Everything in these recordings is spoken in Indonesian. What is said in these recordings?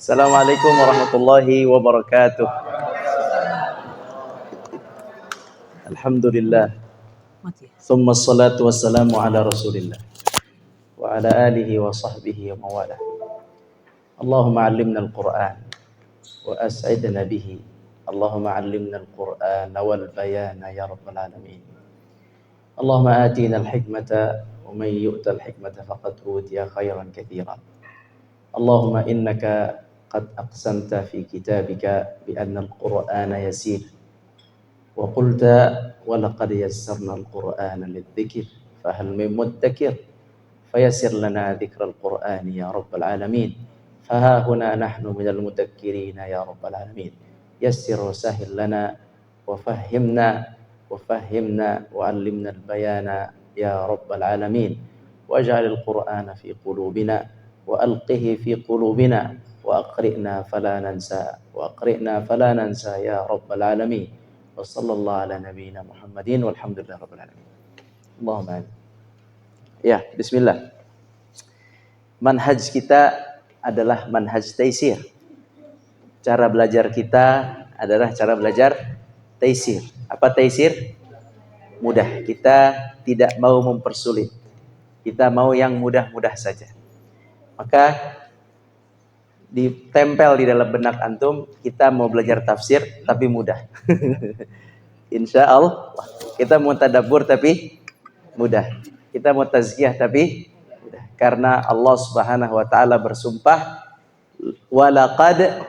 Assalamualaikum warahmatullahi wabarakatuh. Alhamdulillah. Thumma salatu wassalamu ala Rasulillah wa ala alihi wa sahbihi wa mawalah. Allahumma 'allimna al-Qur'an wa as'idna bihi. Allahumma 'allimna al-Qur'an wal bayana ya rabbal alamin. Allahumma atina al-hikmata wa man yu'ta al-hikmata faqad utiya khairan katsiran. Allahumma innaka qad aqsamta fi kitabika bi anna al-Qur'ana yasir wa qulta wa laqad yassarna al-Qur'ana lidh-dhikr fahal min muddakir fayassir lana dhikra al-Qur'ani ya rabbal alamin. Faha huna nahnu minal mudakkirin ya rabbal alamin. Yassir wa sahhil lana wa fahhimna wa 'allimna al-bayana ya rabbal alamin. Waj'al al-Qur'ana fi qulubina wa alqihi fi qulubina wa aqri'na fala nansa ya rabbal alamin. Wa sallallahu ala nabiyyina Muhammadin walhamdulillahi rabbil alamin. Allahumma amin. Ya, bismillah. Manhaj kita adalah manhaj taisir. Cara belajar kita adalah cara belajar taisir. Apa taisir? Mudah. Kita tidak mau mempersulit. Kita mau yang mudah-mudah saja. Maka ditempel di dalam benak antum, kita mau belajar tafsir tapi mudah. Insya Allah. Kita mau tadabbur tapi mudah. Kita mau tazkiyah tapi mudah. Karena Allah Subhanahu wa taala bersumpah, walaqad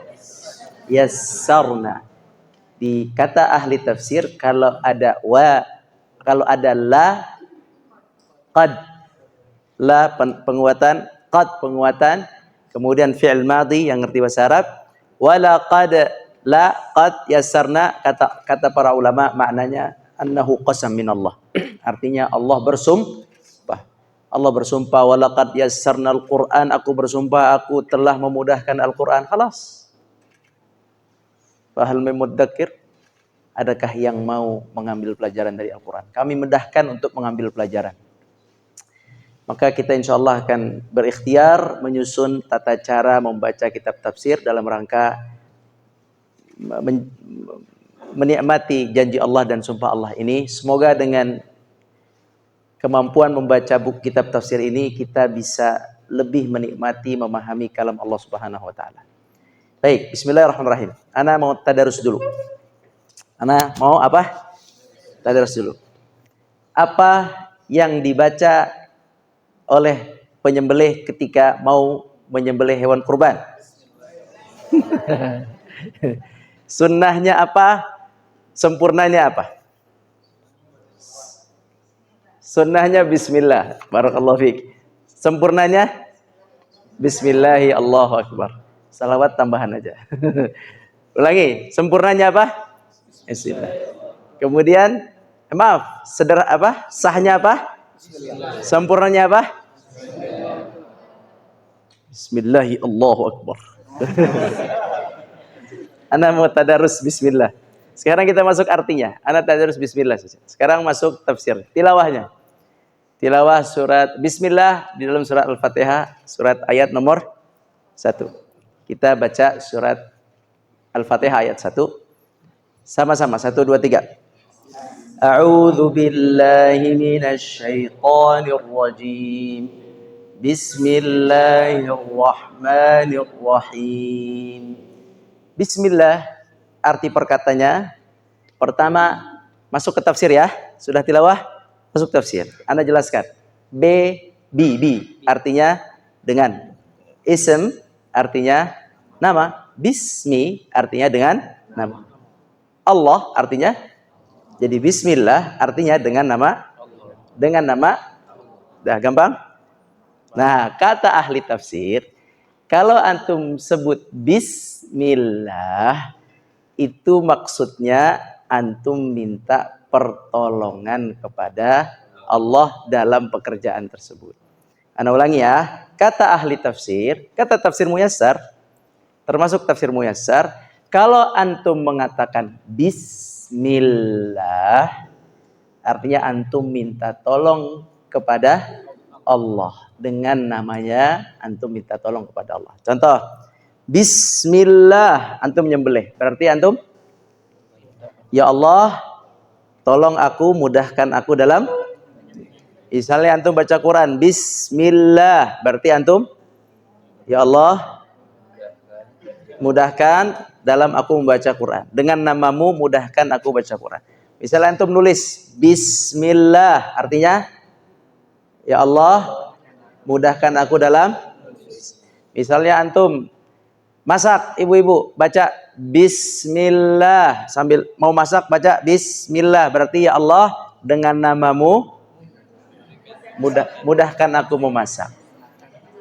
yassarna. Di kata ahli tafsir, kalau ada la, qad, la penguatan, qad penguatan, kemudian fi'il madhi yang ngerti bahasa Arab, walaqad la qad yassarna, kata para ulama maknanya annahu qasam min Allah. Artinya Allah bersumpah. Allah bersumpah, walaqad yassarna al-Qur'an, aku bersumpah aku telah memudahkan Al-Qur'an. Khalas. Fahal min muddakir? Adakah yang mau mengambil pelajaran dari Al-Qur'an? Kami mudahkan untuk mengambil pelajaran. Maka kita insya Allah akan berikhtiar menyusun tata cara membaca kitab tafsir dalam rangka menikmati janji Allah dan sumpah Allah ini. Semoga dengan kemampuan membaca buku kitab tafsir ini kita bisa lebih menikmati, memahami kalam Allah Subhanahu wa taala. Baik, bismillahirrahmanirrahim. Ana mau tadarus dulu. Ana mau apa? Tadarus dulu. Apa yang dibaca oleh penyembelih ketika mau menyembelih hewan kurban? Sunnahnya apa? Sempurnanya apa? Sunnahnya bismillah. Barakallahu fiik. Sempurnanya bismillahi Allahu akbar. Salawat tambahan aja. Ulangi, sempurnanya apa? Bismillah. Kemudian maaf, sahnya apa? Sempurnanya apa? Bismillahi Allahu akbar. Ana mau tadarus bismillah. Sekarang kita masuk artinya. Ana tadarus bismillah saja. Sekarang masuk tafsir. Tilawahnya. Tilawah surat bismillah di dalam surat Al-Fatihah, surat ayat nomor 1. Kita baca surat Al-Fatihah ayat 1. Sama-sama 1 2 3. A'udzu billahi minasy syaithanir rajim. Bismillahirrahmanirrahim. Bismillah, arti perkatanya pertama masuk ke tafsir ya. Sudah tilawah? Masuk tafsir. Anda jelaskan. B artinya dengan. Ism artinya nama. Bismi artinya dengan nama. Allah artinya, jadi bismillah artinya dengan nama. Dengan nama. Dah gampang? Nah, kata ahli tafsir, kalau antum sebut bismillah, itu maksudnya antum minta pertolongan kepada Allah dalam pekerjaan tersebut. Ana ulangi ya, kata ahli tafsir, kata tafsir Muyassar, termasuk tafsir Muyassar, kalau antum mengatakan bismillah, artinya antum minta tolong kepada Allah. Dengan namanya antum minta tolong kepada Allah. Contoh, Bismillah, antum nyembelih. Berarti antum, ya Allah, tolong aku, mudahkan aku dalam. Misalnya antum baca Quran, Bismillah, berarti antum, ya Allah, mudahkan dalam aku membaca Quran. Dengan namamu, mudahkan aku baca Quran. Misalnya antum nulis Bismillah, artinya, ya Allah, mudahkan aku dalam. Misalnya antum masak, ibu-ibu baca Bismillah, sambil mau masak baca Bismillah, berarti ya Allah, dengan namamu mudahkan aku memasak.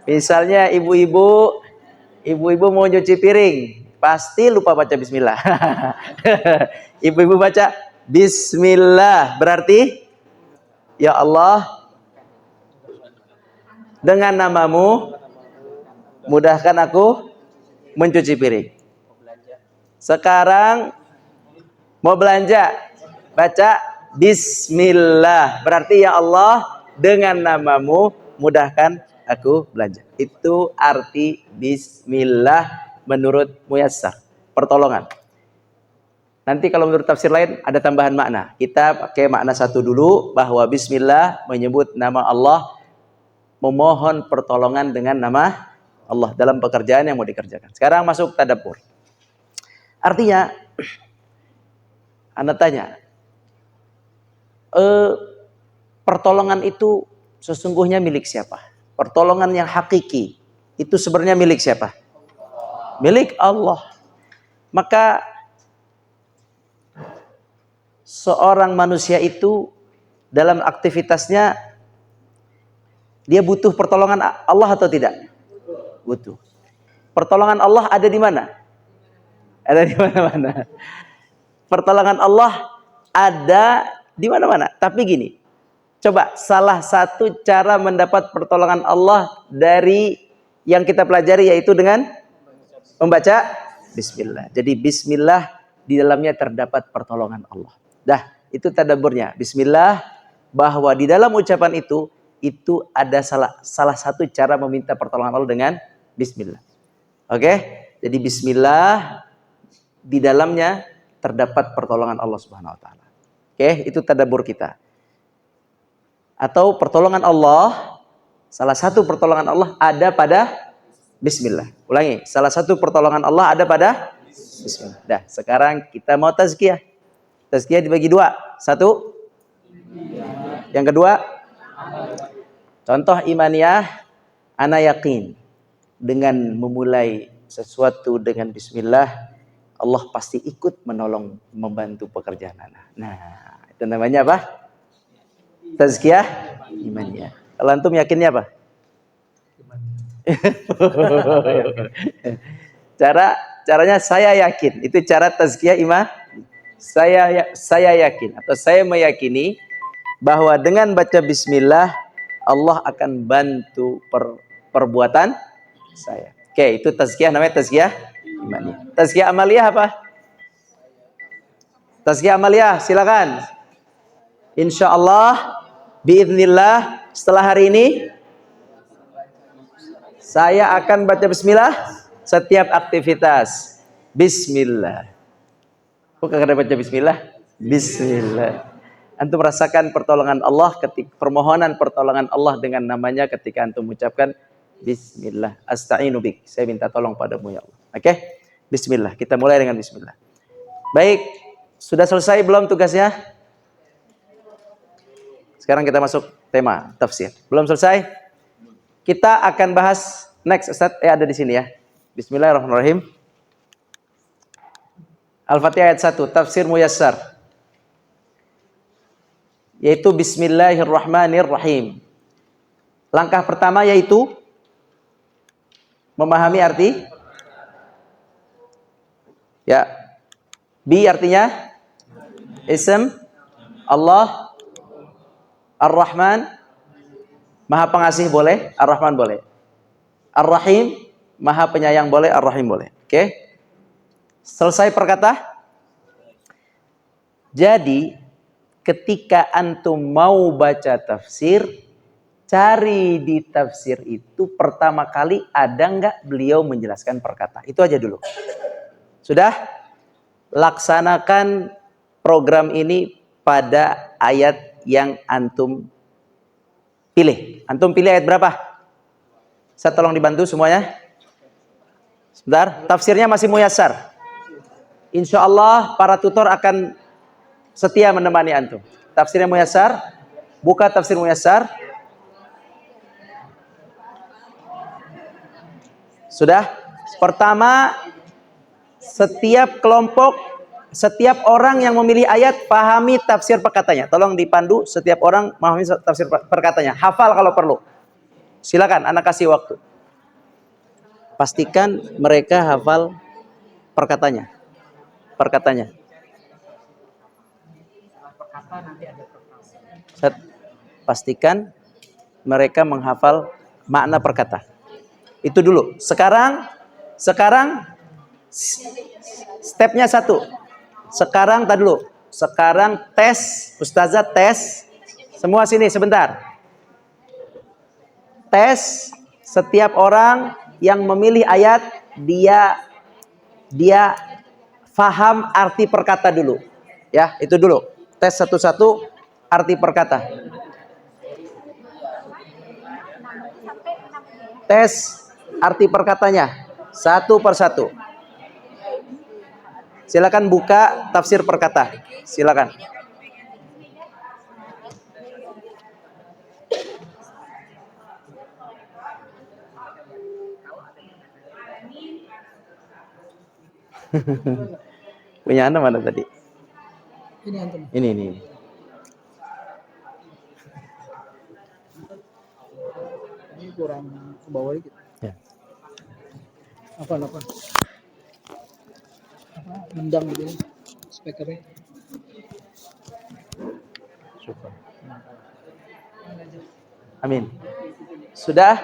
Misalnya ibu-ibu mau nyuci piring, pasti lupa baca Bismillah. Ibu-ibu baca Bismillah, berarti ya Allah, dengan namamu mudahkan aku mencuci piring. Sekarang mau belanja, baca Bismillah, berarti ya Allah, dengan namamu mudahkan aku belanja. Itu arti Bismillah menurut Muyassar, pertolongan. Nanti kalau menurut tafsir lain ada tambahan makna. Kita pakai makna satu dulu, bahwa Bismillah menyebut nama Allah, memohon pertolongan dengan nama Allah dalam pekerjaan yang mau dikerjakan. Sekarang masuk tadabbur. Artinya, Anda tanya, pertolongan itu sesungguhnya milik siapa? Pertolongan yang hakiki itu sebenarnya milik siapa? Milik Allah. Maka seorang manusia itu dalam aktivitasnya dia butuh pertolongan Allah atau tidak? Butuh. Pertolongan Allah ada di mana? Ada di mana-mana. Pertolongan Allah ada di mana-mana. Tapi gini, coba salah satu cara mendapat pertolongan Allah dari yang kita pelajari yaitu dengan membaca Bismillah. Jadi Bismillah di dalamnya terdapat pertolongan Allah. Dah, itu tadabburnya. Bismillah, bahwa di dalam ucapan itu ada salah satu cara meminta pertolongan Allah dengan Bismillah. Oke? Jadi Bismillah di dalamnya terdapat pertolongan Allah Subhanahu wa taala. Oke, itu tadabbur kita. Atau pertolongan Allah, salah satu pertolongan Allah ada pada Bismillah. Ulangi, salah satu pertolongan Allah ada pada Bismillah. Dah, sekarang kita mau tazkiyah. Tazkiyah dibagi dua. Satu, yang kedua, contoh imaniyah, ana yakin dengan memulai sesuatu dengan Bismillah, Allah pasti ikut menolong, membantu pekerjaan anak. Nah, itu namanya apa? Tazkiyah imaniyah. Kalau antum yakinnya apa? Caranya saya yakin. Itu cara tazkiyah iman. Saya yakin atau saya meyakini bahwa dengan baca Bismillah Allah akan bantu perbuatan saya. Oke, itu tazkiyah, namanya tazkiyah imaniyah. Tazkiyah amaliyah apa? Tazkiyah amaliyah, silakan. Insyaallah, biiznillah, setelah hari ini saya akan baca Bismillah setiap aktivitas. Bismillah. Bukan karena baca Bismillah. Bismillah. Antum merasakan pertolongan Allah ketika permohonan pertolongan Allah dengan namanya ketika antum mengucapkan Bismillah. Asta'inu bik. Saya minta tolong padamu ya Allah. Oke? Bismillah. Kita mulai dengan Bismillah. Baik. Sudah selesai belum tugasnya? Sekarang kita masuk tema tafsir. Belum selesai? Kita akan bahas next Ustaz. Ada di sini ya. Bismillahirrahmanirrahim. Al-Fatihah ayat 1. Tafsir Muyassar. Yaitu Bismillahirrahmanirrahim. Langkah pertama yaitu memahami arti. Ya. Bi artinya ism Allah. Ar-Rahman, Maha Pengasih boleh, Ar-Rahman boleh. Ar-Rahim, Maha Penyayang boleh, Ar-Rahim boleh. Oke. Selesai perkata? Jadi ketika antum mau baca tafsir, Cari di tafsir itu pertama kali ada nggak beliau menjelaskan perkata. Itu aja dulu. Sudah? Laksanakan program ini pada ayat yang antum pilih. Antum pilih ayat berapa? Saya tolong dibantu semuanya. Sebentar, tafsirnya masih muyassar. Insya Allah para tutor akan setia menemani antum. Tafsirnya muyassar. Buka tafsir muyassar. Sudah? Pertama, setiap kelompok, setiap orang yang memilih ayat, pahami tafsir perkatanya. Tolong dipandu, setiap orang memahami tafsir perkatanya. Hafal kalau perlu. Silakan, anak kasih waktu. Pastikan mereka hafal perkatanya. Perkatanya. Pastikan mereka menghafal makna perkata. Itu dulu. Sekarang stepnya satu. Sekarang tadi dulu. Sekarang tes, Ustazah tes. Semua sini sebentar. Tes setiap orang yang memilih ayat, dia faham arti perkata dulu. Ya, itu dulu. Tes satu-satu arti perkata. Tes arti perkatanya satu persatu. Silakan buka tafsir perkata. Silakan. Punya Anda mana tadi? Ini. Ini kurang ke bawah dikit. Ya. Apa? Mendang gitu speakernya. Syukur. Amin. Sudah?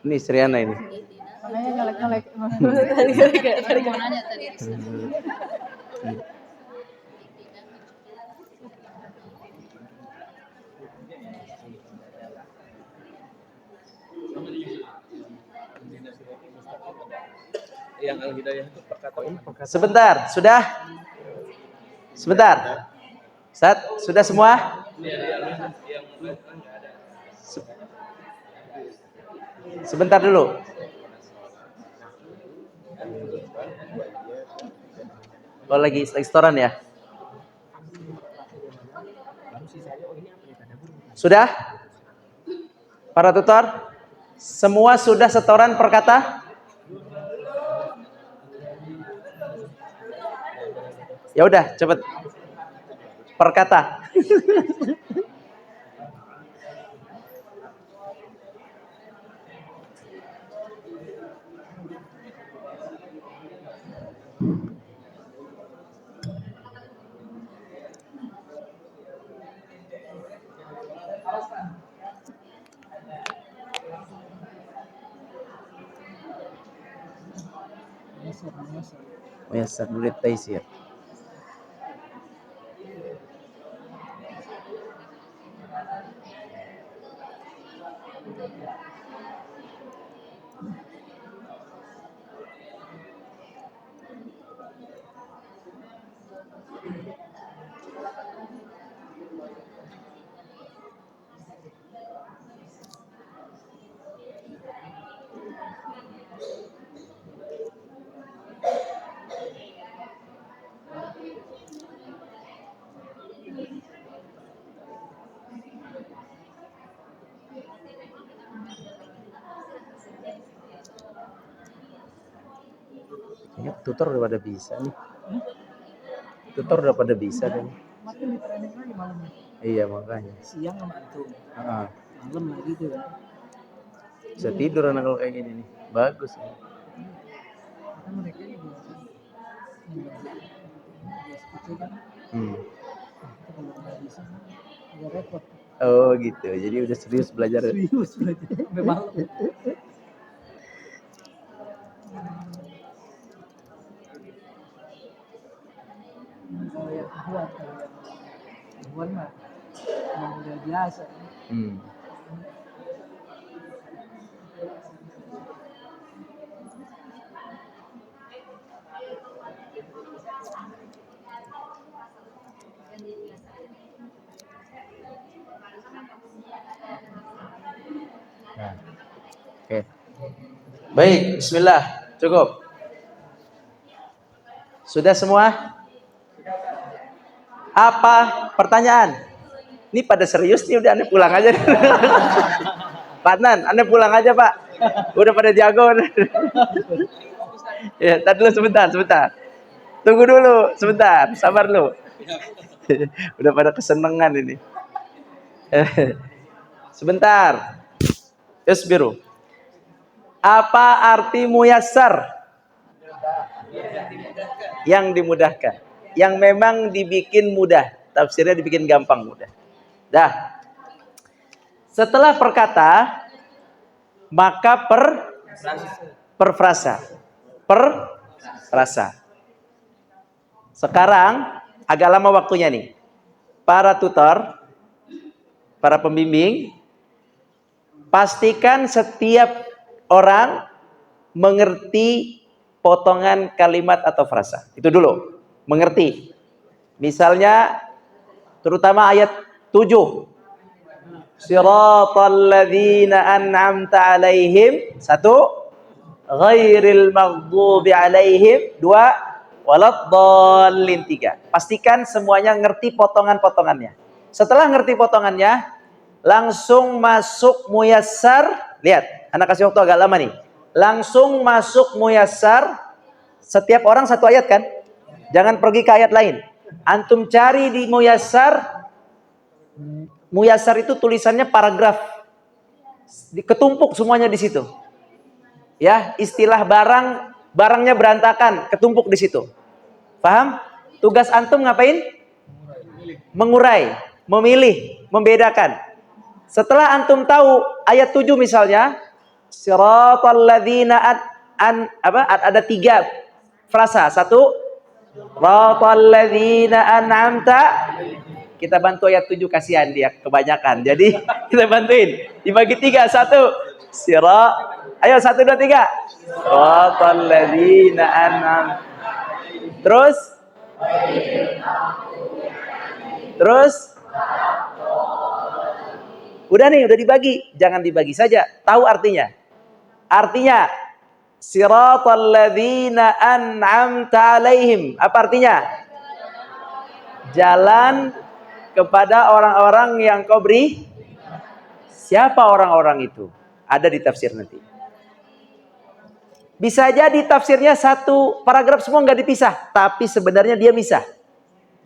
Ini Sriana ini. Ngelek. Tadi mau nanya tadi. Yang Al-Hidayah itu perkataan. Sebentar, sudah? Sebentar. Ustaz, sudah semua? Sebentar dulu. Oh, lagi setoran ya? Sudah? Para tutor? Semua sudah setoran perkata? Ya udah, cepet. Perkata. Muyassar murid taisir. Ya, tutor udah pada bisa nih. Tutor udah pada bisa kan? Makin di training lagi malamnya. Iya makanya. Siang sama itu. Malam lagi tuh. Bisa tidur anak kalau kayak gini nih. Bagus. Karena mereka juga itu kan. Agak repot. Oh gitu. Jadi udah serius belajar. Serius belajar. Memang. Kalau yang Ikhwan, mah yang udah biasa. Hmm. Nah. Oke. Baik, bismillah. Cukup. Sudah semua? Apa pertanyaan? Ini pada serius nih, udah Anda pulang aja. Pak Adnan, Anda pulang aja, Pak. Udah pada jago. Ya, tadi dulu sebentar. Tunggu dulu, sebentar. Sabar lu. Udah pada kesenangan ini. Sebentar. Isbiru. Apa arti muyassar? Yang dimudahkan. Yang memang dibikin mudah. Tafsirnya dibikin gampang mudah. Dah. Setelah perkata, maka perfrasa. Perfrasa. Sekarang agak lama waktunya nih. Para tutor, para pembimbing, pastikan setiap orang mengerti potongan kalimat atau frasa. Itu dulu. Mengerti. Misalnya terutama ayat 7. Siratal ladzina an'amta 'alaihim. 1. Ghairil maghdubi 'alaihim. 2. Waladdallin. 3. Pastikan semuanya ngerti potongan-potongannya. Setelah ngerti potongannya, langsung masuk muyassar. Lihat, anak kasih waktu agak lama nih. Langsung masuk muyassar. Setiap orang satu ayat kan? Jangan pergi ke ayat lain. Antum cari di muyassar. Muyassar itu tulisannya paragraf. Ketumpuk semuanya di situ. Ya, istilah barangnya berantakan, ketumpuk di situ. Paham? Tugas antum ngapain? Mengurai, memilih, membedakan. Setelah antum tahu ayat 7 misalnya, siratal ladzina ada 3 frasa. 1, siratal ladzina an'amta. Kita bantu ayat 7, kasihan dia kebanyakan. Jadi kita bantuin. Dibagi 3. 1, ayo 1, 2, 3. Siratal ladzina an'amta. Terus udah nih, udah dibagi. Jangan dibagi saja, tahu artinya. Artinya siratal ladzina an'amta 'alaihim. Apa artinya? Jalan kepada orang-orang yang kau beri. Siapa orang-orang itu? Ada di tafsir nanti. Bisa jadi tafsirnya satu paragraf semua nggak dipisah, tapi sebenarnya dia misah.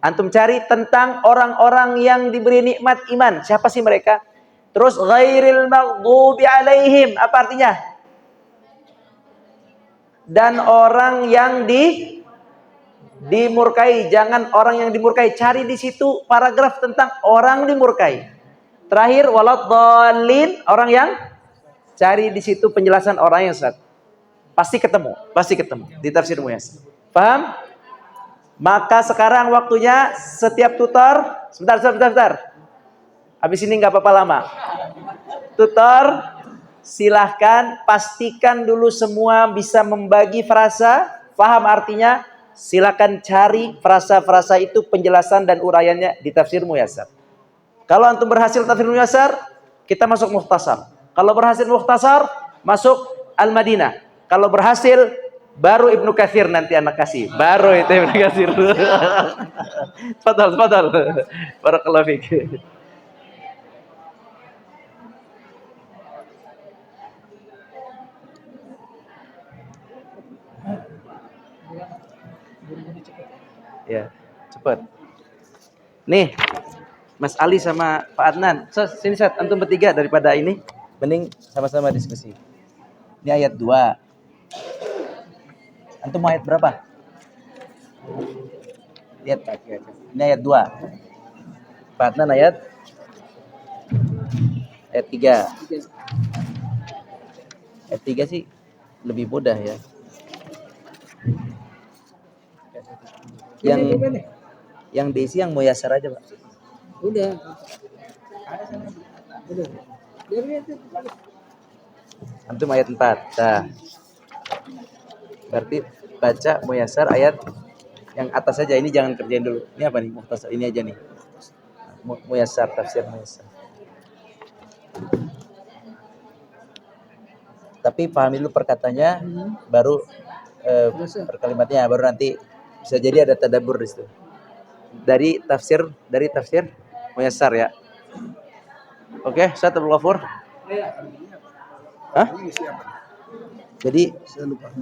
Antum cari tentang orang-orang yang diberi nikmat iman. Siapa sih mereka? Terus ghairil maghdubi 'alaihim. Apa artinya? Dan orang yang dimurkai. Jangan orang yang dimurkai. Cari di situ paragraf tentang orang dimurkai. Terakhir waladdallin, orang yang cari di situ penjelasan orang yang sesat. Pasti ketemu di tafsir Muyassar. Paham? Maka sekarang waktunya setiap tutor, sebentar. Habis ini nggak apa-apa lama. Tutor, silahkan pastikan dulu semua bisa membagi frasa, paham artinya. Silakan cari frasa-frasa itu, penjelasan dan uraiannya di tafsir Muyassar. Kalau antum berhasil tafsir Muyassar, kita masuk Mukhtasar. Kalau berhasil Mukhtasar, masuk Al-Madinah. Kalau berhasil, baru Ibnu Katsir nanti anak kasih. Baru itu Ibnu Katsir. Fadal. Barakallahu fiik. Ya, cepat. Nih, Mas Ali sama Pak Adnan. Sini Sat, antum bertiga daripada ini. Mending sama-sama diskusi. Ini ayat 2. Antum ayat berapa? Lihat Pak. Ini ayat 2. Patna ayat 3. Tiga. Ayat 3 sih lebih mudah ya. Yang diisi yang muyasar aja, Pak. Udah. Udah. Antum ayat 4. Nah, berarti baca muyasar ayat yang atas saja. Ini jangan kerjain dulu. Ini apa nih? Mukhtasar. Ini aja nih. Muyasar, tafsir muyasar. Tapi pahami dulu perkatanya, baru perkalimatnya, baru nanti bisa jadi ada tadabbur di situ. Dari tafsir muyasar ya. Oke, Ustaz Abdul Ghafur. Hah? Jadi Saya lupa.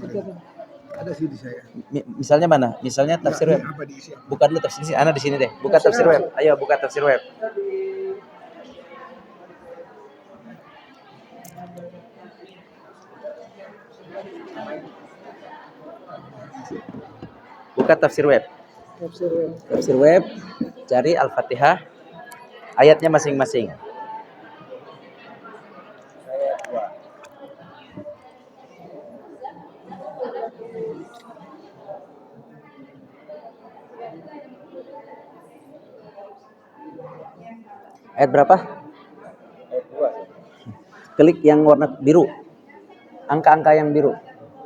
Ada sih di saya. Misalnya mana? Misalnya tafsir web. Apa diisi apa? Buka dulu tafsir sini. Ana di sini deh. Buka tafsir web. Ayo buka tafsir web. Buka tafsir web. Tafsir web. Cari Al-Fatihah. Ayatnya masing-masing. Ayat berapa? Ayat 2. Klik yang warna biru. Angka-angka yang biru.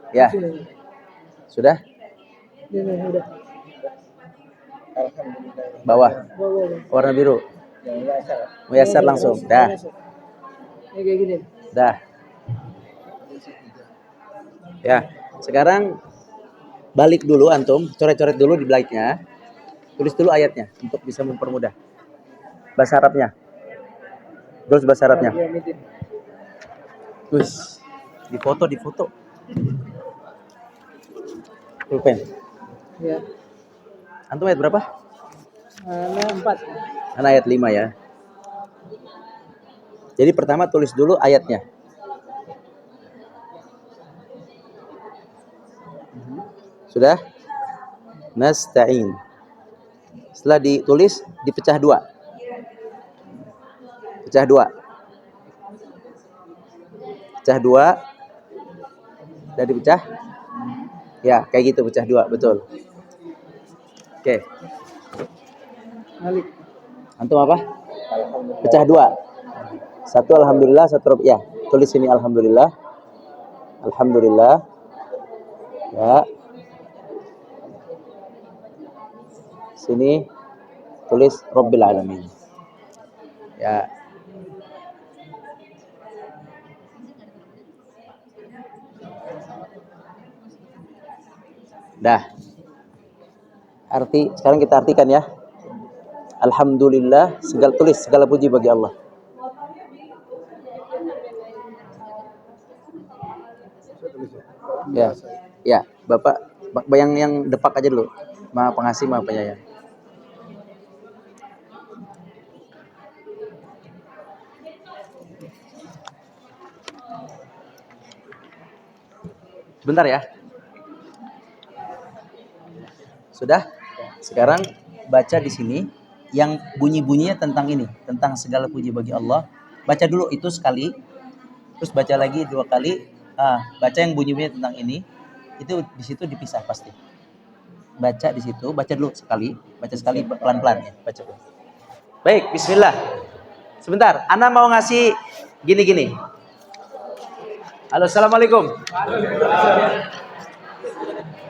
Ya. Sudah? Udah. Alhamdulillah. Bawah. Warna biru. Yang muyasar. Muyasar langsung. Dah. Kayak gini. Dah. Ya. Sekarang balik dulu antum, coret-coret dulu di baliknya. Tulis dulu ayatnya untuk bisa mempermudah. Bahasa Arabnya. Terus bahasa Arabnya. Terus di foto. Pulpen. Ya. Antum ayat berapa? 4. Ana ayat 5 ya. Jadi pertama tulis dulu ayatnya. Sudah? Nasta'in. Setelah ditulis dipecah 2. Pecah 2. Pecah 2. Sudah dipecah? Ya, kayak gitu pecah 2, betul. Oke. Balik. Antum apa? Pecah 2. Satu alhamdulillah, satu ya. Tulis sini alhamdulillah. Alhamdulillah. Ya. Sini tulis Rabbil Alamin. Ya. Dah. Sekarang kita artikan ya. Alhamdulillah, segala puji bagi Allah. Ya. Ya, Bapak yang depak aja dulu. Maha Pengasih, Maha Penyayang. Sebentar ya. Sudah? Sekarang baca di sini yang bunyi-bunyinya tentang ini, tentang segala puji bagi Allah. Baca dulu itu sekali, terus baca lagi 2 kali. Baca yang bunyi-bunyinya tentang ini. Itu di situ dipisah pasti. Baca di situ, baca dulu sekali, baca sekali pelan-pelan ya, baca dulu. Baik, bismillah. Sebentar, Ana mau ngasih gini-gini. Halo, assalamualaikum.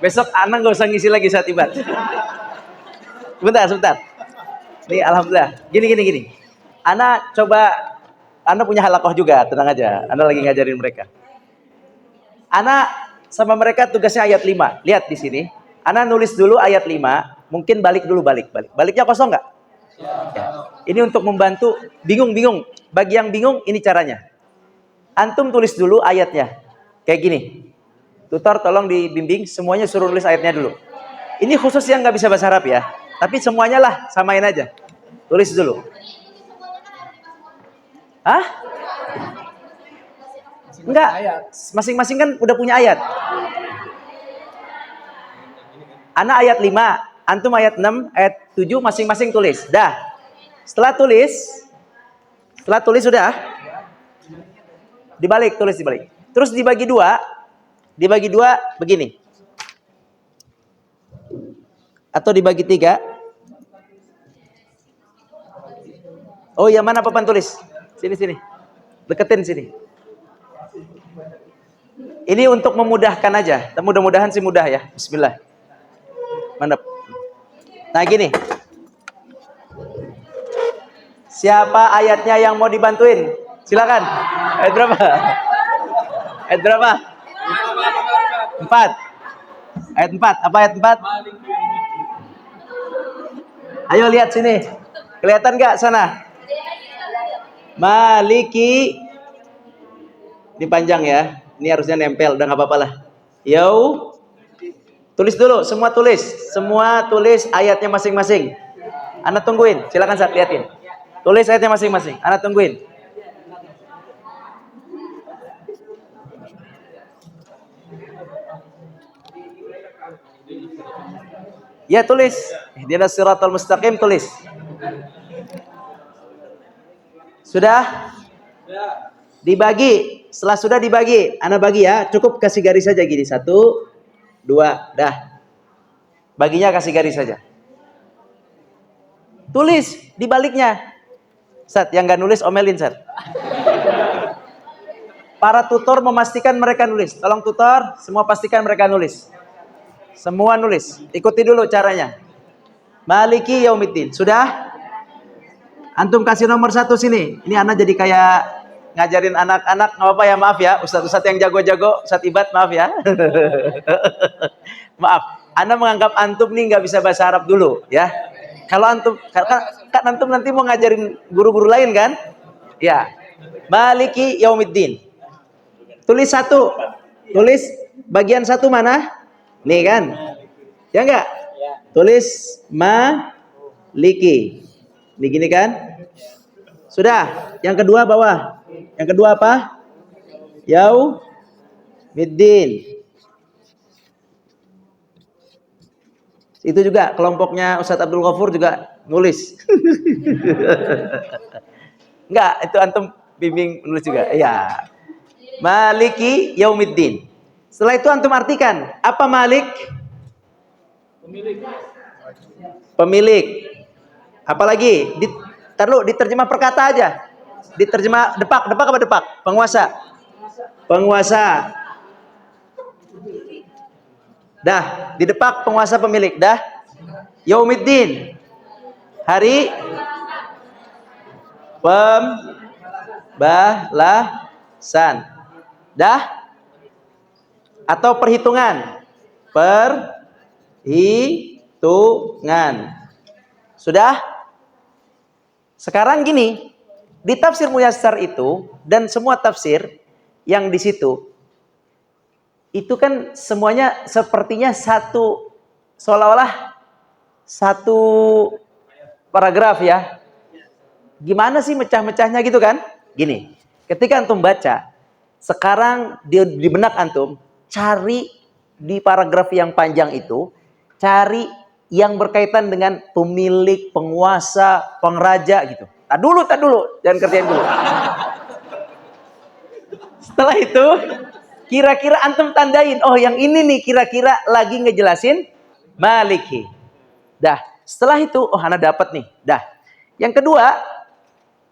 Besok Ana nggak usah ngisi lagi saat tiba. Sebentar. Nih, alhamdulillah. Gini. Ana punya halakoh juga, tenang aja. Ana lagi ngajarin mereka. Ana sama mereka tugasnya ayat 5. Lihat di sini. Ana nulis dulu ayat 5. Mungkin balik. Baliknya kosong nggak? Ya. Ini untuk membantu bingung. Bagi yang bingung, ini caranya. Antum tulis dulu ayatnya. Kayak gini. Tutor tolong dibimbing, semuanya suruh nulis ayatnya dulu. Ini khusus yang nggak bisa bahasa Arab ya. Tapi semuanya lah, samain aja. Tulis dulu. Hah? Enggak. Masing-masing kan udah punya ayat. Ana ayat 5, antum ayat 6, ayat 7, masing-masing tulis. Dah. Setelah tulis sudah. Dibalik, tulis dibalik. Terus dibagi dua begini. Atau dibagi 3. Oh ya, mana papan tulis? Sini. Deketin sini. Ini untuk memudahkan aja. Mudah-mudahan sih mudah ya. Bismillah. Mantap. Nah gini. Siapa ayatnya yang mau dibantuin? Silakan. Ayat berapa? 4. Ayat 4. Apa ayat 4? Ayo lihat sini. Kelihatan nggak sana? Maliki. Ini panjang ya. Ini harusnya nempel. Udah nggak apa-apa lah. Yo. Tulis dulu. Semua tulis ayatnya masing-masing. Ana tungguin. Silakan saat liatin. Tulis ayatnya masing-masing. Ana tungguin. Ya tulis. Ihdinas siratal mustaqim, tulis. Sudah? Dibagi. Setelah sudah dibagi, Ana bagi ya. Cukup kasih garis saja gini. 1, 2, dah. Baginya kasih garis saja. Tulis di baliknya. Sat, yang gak nulis omelin, Sat. Para tutor memastikan mereka nulis. Tolong tutor, semua pastikan mereka nulis. Semua nulis. Ikuti dulu caranya. Maliki yaumiddin. Sudah? Antum kasih nomor 1 sini. Ini Ana jadi kayak ngajarin anak-anak. Nggak apa-apa ya, maaf ya. Ustadz-ustadz yang jago-jago, Ustadz Ibad, maaf ya. Maaf. Ana menganggap antum nih nggak bisa bahasa Arab dulu, ya. Kalau antum, kan antum nanti mau ngajarin guru-guru lain kan? Ya. Maliki yaumiddin. Tulis 1. Tulis bagian 1 mana? Nih kan? Ya enggak? Tulis maliki. Ini gini kan? Sudah. Yang kedua bawah. Yang kedua apa? Yaumiddin. Itu juga kelompoknya Ustadz Abdul Ghafur juga nulis. Enggak, itu antum bimbing nulis juga. Iya. Maliki yaumiddin. Setelah itu antum artikan, apa Malik? Pemilik. Apalagi? Diterjemah perkata aja. Diterjemah depak apa depak? Penguasa. Dah, di depak penguasa pemilik. Dah. Yaumiddin. Hari pembalasan. Dah. Atau perhitungan. Sudah? Sekarang gini, di tafsir Muyassar itu dan semua tafsir yang di situ itu kan semuanya sepertinya seolah-olah satu paragraf ya. Gimana sih mecah-mecahnya gitu kan? Gini, ketika antum baca, sekarang di benak antum cari di paragraf yang panjang itu, cari yang berkaitan dengan pemilik, penguasa, pengraja gitu. Tak dulu, jangan kerjain dulu. Setelah itu, kira-kira antum tandain, oh yang ini nih kira-kira lagi ngejelasin Maliki. Dah, setelah itu, oh Ana dapat nih. Dah. Yang kedua,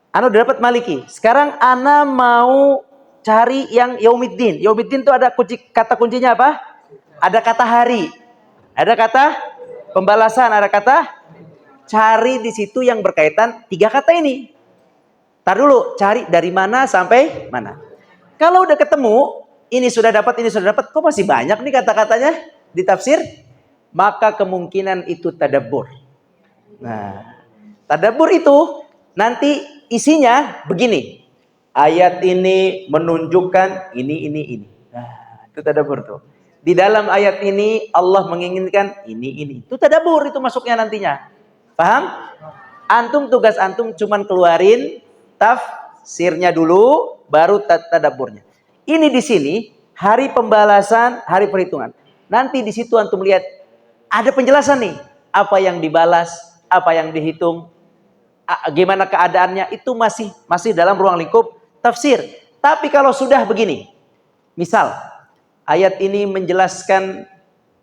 Ana udah dapat Maliki. Sekarang Ana mau cari yang Yaumiddin. Yaumiddin itu ada kata kuncinya apa? Ada kata hari. Ada kata pembalasan, ada kata cari di situ yang berkaitan 3 kata ini. Tar dulu, cari dari mana sampai mana. Kalau udah ketemu, ini sudah dapat, kok masih banyak nih kata-katanya di tafsir? Maka kemungkinan itu tadabbur. Nah, tadabbur itu nanti isinya begini. Ayat ini menunjukkan ini. Nah, itu tadabbur tuh. Di dalam ayat ini Allah menginginkan ini. Itu tadabbur, itu masuknya nantinya. Paham? Antum, tugas antum cuman keluarin tafsirnya dulu, baru tadabburnya. Ini di sini hari pembalasan, hari perhitungan. Nanti di situ antum lihat ada penjelasan nih, apa yang dibalas, apa yang dihitung, gimana keadaannya, itu masih dalam ruang lingkup tafsir. Tapi kalau sudah begini, misal ayat ini menjelaskan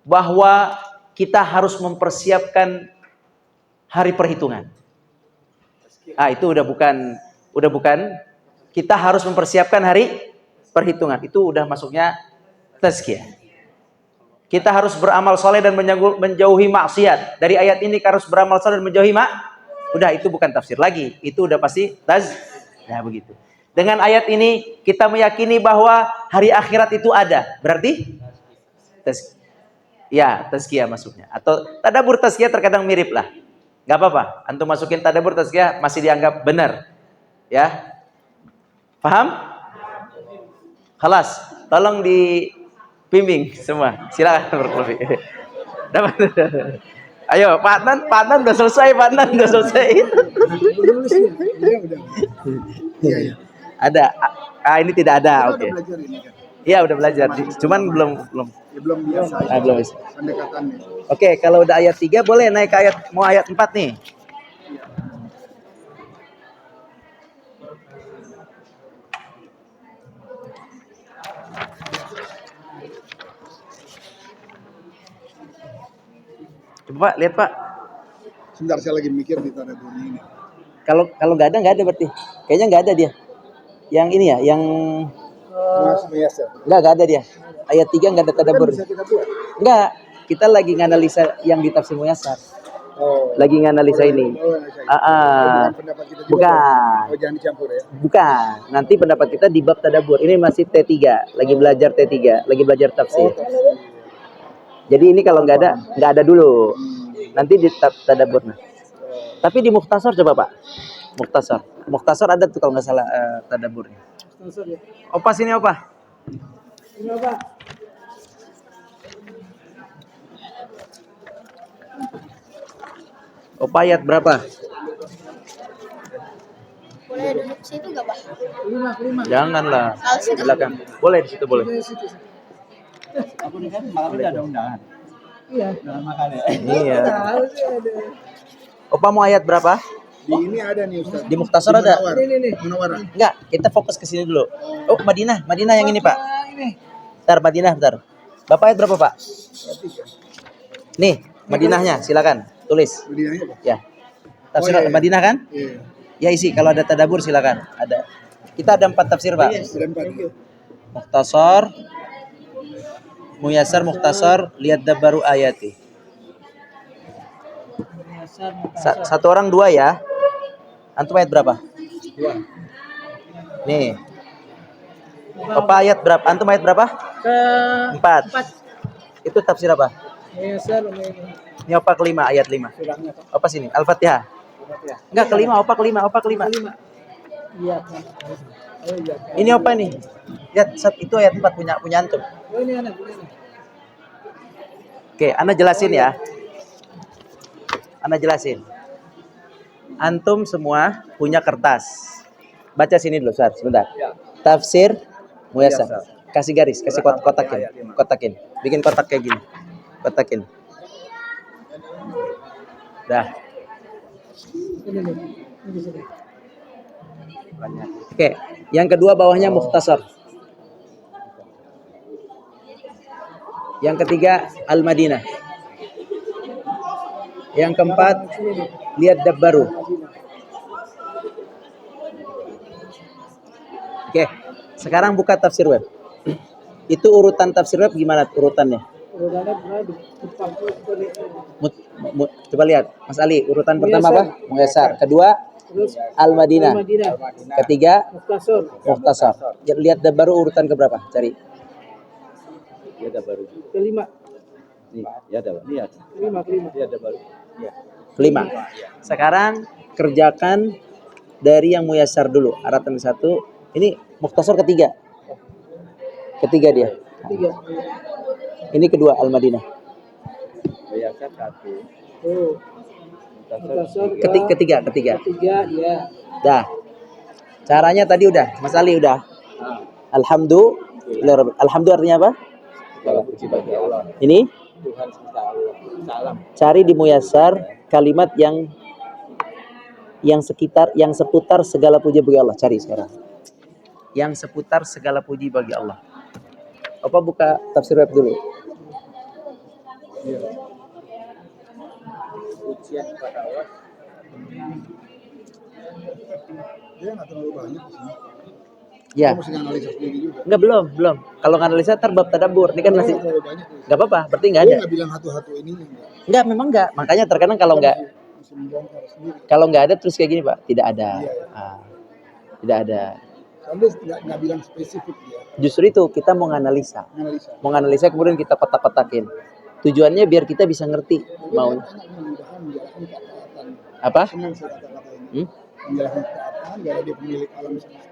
bahwa kita harus mempersiapkan hari perhitungan. Itu udah bukan kita harus mempersiapkan hari perhitungan. Itu udah masuknya tazkiyah. Kita harus beramal soleh dan menjauhi maksiat. Dari ayat ini harus beramal soleh dan menjauhi udah, itu bukan tafsir lagi. Itu udah pasti nah begitu. Dengan ayat ini kita meyakini bahwa hari akhirat itu ada. Berarti tazkiyah masuknya. Atau tadabbur tazkiyah terkadang mirip lah. Gak apa-apa. Antum masukin tadabbur tazkiyah masih dianggap benar. Ya. Paham? Khalas. Tolong dibimbing semua. Silakan berkeluar. Dapat. Ayo, Pak Adnan udah selesai, Pak Adnan udah selesai. Iya. Ada. Ini tidak ada. Oke. Belajar ini kan. Iya, udah belajar. Cuman belum. Ya, belum biasa. Belum bisa. Pendekatannya. Oke, kalau udah ayat 3 boleh naik ke mau ayat 4 nih. Coba Pak, lihat Pak. Sebentar, saya lagi mikir di tadabbur ini. Kalau nggak ada berarti. Kayaknya nggak ada dia. Yang ini ya, yang Mas biasa. nggak ada dia. Ayat 3 nggak ada tadabbur. Bisa kita buat. Nggak, kita lagi nganalisa yang di tafsir Muyassar. Oh. Lagi nganalisa ini. Bukan pendapat kita juga. Bukan. Oh, jangan dicampur ya. Bukan. Nanti pendapat kita di bab tadabbur. Ini masih T3, lagi belajar T3, lagi belajar tafsir. Jadi ini kalau nggak ada dulu. Nanti di tadabbur. Tapi di Mukhtasar coba Pak. Mukhtasar ada tuh kalau nggak salah tadabburnya. Opa sini Opa. Ini apa? Opa ayat berapa? Boleh duduk situ gak, Pak? 5. Janganlah. Kalau situ. Belakang. Boleh di situ boleh. Aku nih kan malam ini ada undangan. Iya. Undangan makan ya. Iya. Tahu sih ada. Opa mau ayat berapa? Di ini ada nih Ustaz. Di Mukhtasar ada? Ini. Munawarah. Enggak, kita fokus ke sini dulu. Oh, Madinah yang ini, Pak. Ini. Bentar, Madinah, bentar. Bapak ayat berapa, Pak? Nih, Madinahnya, silakan. Tulis. Belianya Pak. Ya. Tafsir Oh, iya. Madinah kan? Iya. Ya isi, kalau ada tadabbur silakan. Ada. Kita ada 4 tafsir, Pak. Sudah 4. Mukhtasar, Muyassar, Mukhtasar, lihat dabaru ayati. Satu orang 2 ya. Antum ayat berapa? 2. Nih. Bapak ayat berapa? Antum ayat berapa? Ke 4. Itu tafsir apa? Muyassar Ini opa kelima, ayat 5. Surahnya Pak. Opa sini, Al-Fatihah. Enggak, kelima, opa kelima. Iya. Oh iya. Ini opa nih. Lihat, itu ayat 4 punya antum. Oh ini anak. Oke, Ana jelasin ya. Ana jelasin. Antum semua punya kertas. Baca sini dulu, Sar, sebentar. Tafsir Muyassar. Kasih garis, kasih kotakin. Bikin kotak kayak gini. Kotakin. Dah. Ini. Ini sini. Oke, yang kedua bawahnya Mukhtasar. Yang ketiga Al-Madinah. Yang keempat lihat Dabbaru. Oke, sekarang buka tafsir web. Itu urutan tafsir web gimana urutannya? Urutannya pernah di depan. Coba lihat, Mas Ali, urutan pertama apa? Muyassar. Kedua Terus Al-Madinah. Madinah. Ketiga Mukhtasar. Mukhtasar. Lihat Dabbaru urutan keberapa? Cari. Lihat Dabbaru. Kelima. Nih, ya ada. Lihat. Kelima. Lihat Dabbaru. Ya. Kelima. Sekarang kerjakan dari yang Muyassar dulu. Aratan 1. Ini Mukhtasar ketiga. Ketiga dia. 3. Ini kedua Al-Madinah. Muyassar 1. Oh. Mukhtasar Ketiga. Ketiga ya. Dah. Caranya tadi udah. Mas Ali udah. Alhamdulillah. Alhamdulillah artinya apa? Ini Tuhan semesta Allah. Salam. cari di Muyassar kalimat yang yang seputar segala puji bagi Allah. Cari sekarang. Yang seputar segala puji bagi Allah. Apa buka tafsir web dulu? Pujian kepada Allah. Dia nggak terlalu banyak di sini. Ya. Kamu mesti analisa sendiri juga. Enggak, belum. Kalau nganalisa terbab tadabbur. Ini kan masih Dia nggak terlalu banyak. enggak apa-apa, berarti enggak Dia ada. nggak bilang satu-satu ininya enggak. Enggak, memang enggak. Makanya terkadang kalau enggak Masih membongkar sendiri. kalau enggak ada terus kayak gini, Pak. Tidak ada. Iya. Ah, tidak ada. Soalnya dia nggak bilang spesifik dia. Justru itu kita mau nganalisa. Analisa. Mau nganalisa kemudian kita kotak-kotakin. Tujuannya biar kita bisa ngerti mau Mudah-mudahan menjalankan ketaatan. apa? Senang saya kata-kata ini. Menjalankan ketaatan, karena dia pemilik alam semesta.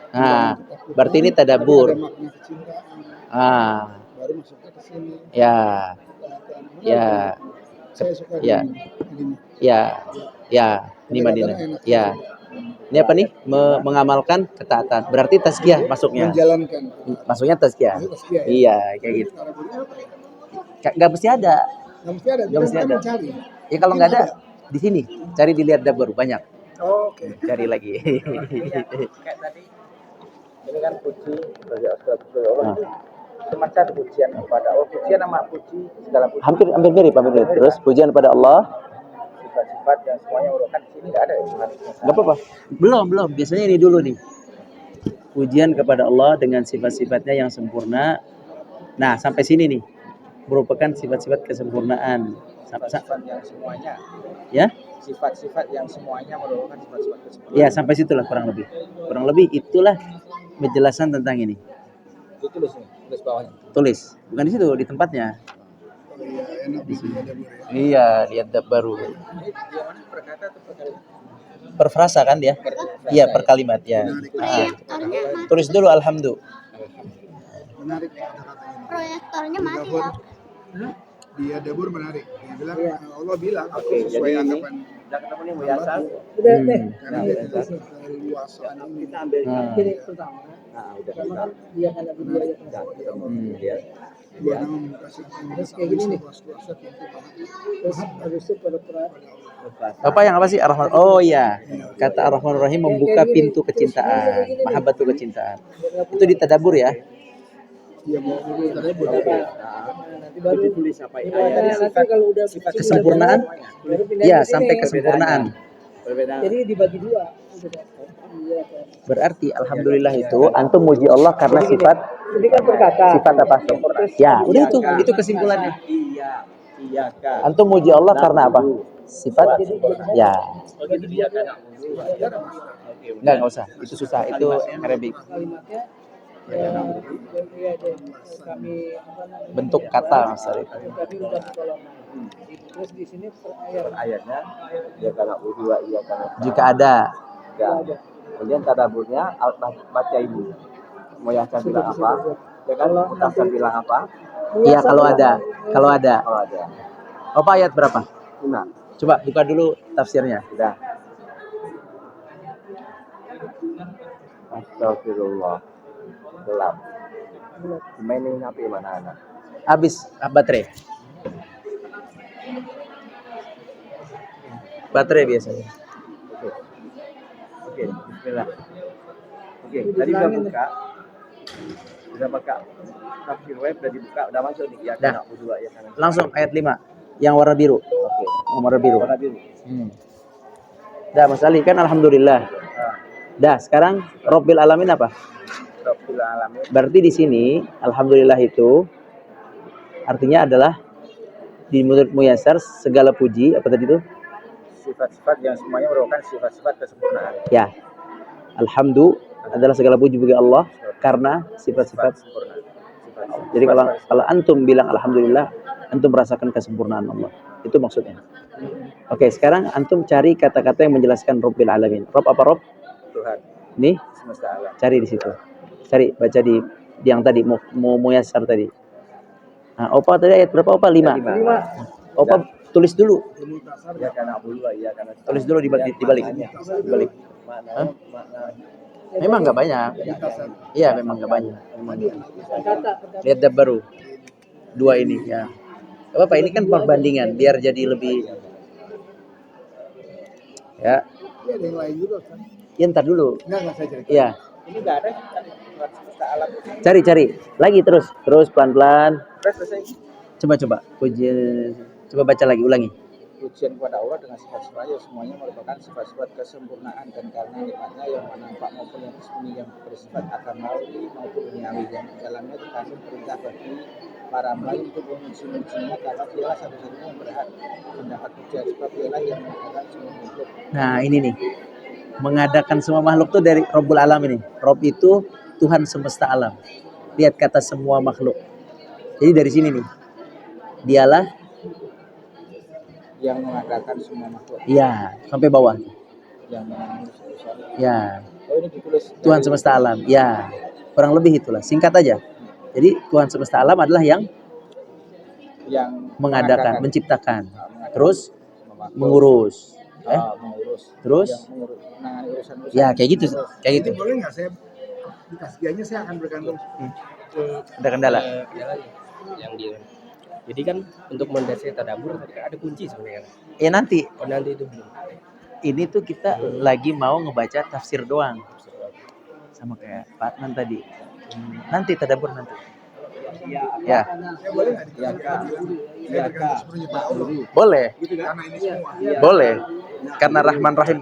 Nah, berarti ini tadabbur. Ada makna kecintaan. Ah, Baru masuknya ke sini. ya, Ketaatan. ya, Saya suka ya. ini. ya, ya. Ini Madinah. Ya. Ini apa nih? Mengamalkan ketaatan. Berarti tazkiyah masuknya. Menjalankan. Masuknya tazkiyah. Itu tazkiyah, ya. Iya, kayak gitu. Cara bunyinya apa ya? Nggak mesti ada. Nggak mesti ada. Nggak mesti Kita ada. mencari. Ya kalau nggak ada di sini, cari dilihat dabbur banyak. Oh, oke. Cari lagi. Kayak tadi ini kan puji bagi Allah. Semacam pujian kepada Allah. Pujian sama puji segala puji. hampir mirip. Terus pujian pada Allah. Sifat-sifat yang semuanya merupakan di sini nggak ada ya. Nggak apa-apa. Belum. Biasanya ini dulu nih. Pujian kepada Allah dengan sifat-sifatnya yang sempurna. Nah, sampai sini nih. Merupakan sifat-sifat kesempurnaan. Sifat-sifat yang semuanya. Ya? Sifat-sifat yang semuanya merupakan sifat-sifat kesempurnaan. Ya, sampai situlah kurang lebih. Kurang lebih itulah penjelasan tentang ini. Ditulis nih, tulis bawahnya. Tulis. Bukan di situ, di tempatnya. Iya, enak di sini ada boleh. Iya, lihat baru. Ini dia mana perkata atau perkalimat? Per frasa kan dia? Iya, per kalimat ya. Ah. Proyektornya mati. Tulis dulu alhamdulillah. Menarik kata-kata ini. Proyektornya mati ya. Dia dapur menarik. Dia bilang Allah bilang Oke, sesuai jadi ini anggapan udah ketemu nih Bu Yasal. Udah deh. karena dia itu luasan ini. Kita ambil Jadi pertama, Nah, udah pertama kan dia kan ada dua ya. ya. Dia kasih Terus kayak gini nih. luas-luasnya pintu banget. Terus habis itu pada Apa yang apa sih Ar-Rahman? Oh iya. Kata Ar-Rahman Ar-Rahim membuka pintu kecintaan, mahabbatul kecintaan. Itu di tadabbur ya. Dia mau kita boleh. nanti baru Ditulis apa ya? nanti kalau udah Kesempurnaan? baru pindah Ya, ke sini. sampai kesempurnaan. Perbedaan. Jadi dibagi dua. Iya, kan. Berarti alhamdulillah itu antum muji Allah karena sifat Ini kan perkata. sifat apa? Ya, udah itu kesimpulannya. Iya Kak. Antum muji Allah karena apa? Sifat ya. Oh gitu dia kan. Oke. Enggak usah. Itu susah. Itu Arabic. Kalimatnya kami apa namanya? Bentuk kata masalah itu. Kami udah tolong. Terus di sini per ayat. Ayatnya dia karena berdua iya karena Jika ada ya. Kemudian tadaburnya baca ibu. Mau yang saya bilang apa? Ya kan Mutasar bilang apa? iya kalau ada. Kalau ada. Apa ayat berapa? 5. Coba buka dulu tafsirnya. Sudah. Astagfirullah. Gelap. Mainin HP mana anak? Habis baterai. Baterai biasanya. Oke, bismillah. Oke, tadi udah buka. Udah buka. Tafsir web udah dibuka, udah masuk nih ya Dah. kan berdua ya kan. Langsung ayat 5 yang warna biru. Oke. Warna biru. Warna biru. Dah Mas Ali kan alhamdulillah. Dah, sekarang Rabbil Alamin apa? Rabbil alamin. Berarti di sini alhamdulillah itu artinya adalah di menurut Muyassar segala puji apa tadi itu? Sifat-sifat yang semuanya merupakan sifat-sifat kesempurnaan. Ya. Alhamdulillah adalah segala puji bagi Allah karena sifat-sifat. Sempurna. Sifat. Jadi kalau antum bilang alhamdulillah, antum merasakan kesempurnaan Allah. Itu maksudnya. Oke, sekarang antum cari kata-kata yang menjelaskan Rabbil Alamin. Rob apa Rob? Tuhan Nih, semesta alam. cari di situ. Cari baca di yang tadi Muyassar tadi. Nah, Opa tadi ayat berapa Opa? 5. Opa tulis dulu. Ya karena berdua iya karena Tulis dulu di balik. makna Memang nggak banyak. Iya, memang nggak banyak. Lihat tab baru. 2 ini ya. Gak apa-apa, ini kan perbandingan biar jadi lebih ya. Tapi ada yang lain juga kan. Ya ntar dulu. Enggak saya cerita. Iya. Ini nggak ada kan Tuhan semesta alam. Cari. Lagi terus pelan-pelan. Terus selesai. Coba. Pujian. Coba baca lagi, ulangi. Pujian kepada Allah dengan sifat-sifat yang semuanya merupakan sifat-sifat kesempurnaan dan karena nikmatnya yang nampak maupun yang tersembunyi yang bersifat agamawi maupun duniawi yang di dalamnya terkandung perintah bagi para hamba untuk memuji-mujinya karena dialah satu-satunya yang berhak mendapat pujian sebab dialah yang mengadakan semua makhluk. Nah, ini nih. Mengadakan semua makhluk tuh dari Rabbul Alam ini. Rob itu Tuhan semesta alam. Lihat kata semua makhluk. Jadi dari sini nih. Dialah Yang mengadakan semua makhluk. ya, sampai bawah. Yang mengurus urusan. Ya, Oh ini ditulis Tuhan dari- semesta alam. Ya, kurang lebih itulah. Singkat aja. Jadi Tuhan semesta alam adalah yang yang mengadakan, menciptakan, mengadakan terus semua makhluk. mengurus. Mengurus. Terus? Yang mengurus menangani urusan-urusan. Ya, kayak gitu. Kayak gitu. Ini boleh nggak saya di tasgiahnya saya akan bergantung ke Ada kendala. Yang dia. Jadi kan untuk mendasari tadabbur tadi kan ada kunci sebenarnya. Ya nanti. Oh nanti itu belum. Ini tuh kita lagi mau ngebaca tafsir doang. Sama kayak Pak Adnan tadi. Nanti tadabbur nanti. Ya, saya boleh nggak di tasgiah dulu? Saya bergantung sepenuhnya pada Allah. boleh. Karena ini semua. Boleh. Karena Rahman Rahim.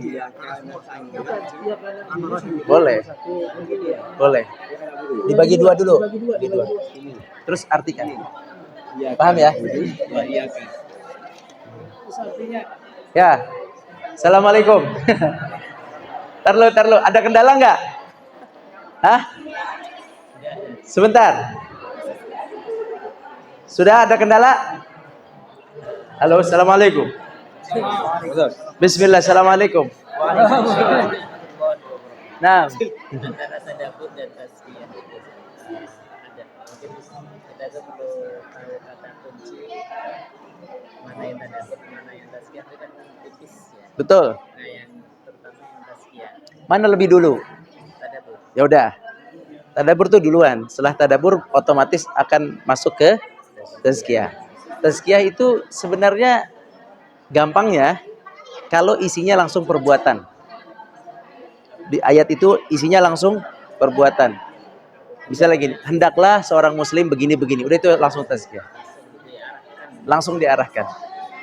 Boleh. Boleh. Dibagi dua dulu. Dibagi dua. Terus artikan. Paham ya? Ya. Assalamualaikum. Tar lu. Ada kendala nggak? Hah? Sebentar. Sudah ada kendala? Halo, assalamualaikum. Bismillah, assalamualaikum. Nah, Antara tadabbur dan tazkiyah ada. Mungkin kita tuh perlu tahu kata kunci mana yang tadabbur, mana yang tazkiyah itu kan tipis ya. betul. Nah yang terutama yang tazkiyah Mana lebih dulu? tadabbur. Ya udah. Tadabbur tuh duluan. Setelah tadabbur otomatis akan masuk ke tazkiyah. Tazkiyah itu sebenarnya gampangnya kalau isinya langsung perbuatan. Di ayat itu isinya langsung perbuatan. Bisa lagi, hendaklah seorang muslim begini-begini. Udah itu langsung tazkiyah. Langsung diarahkan.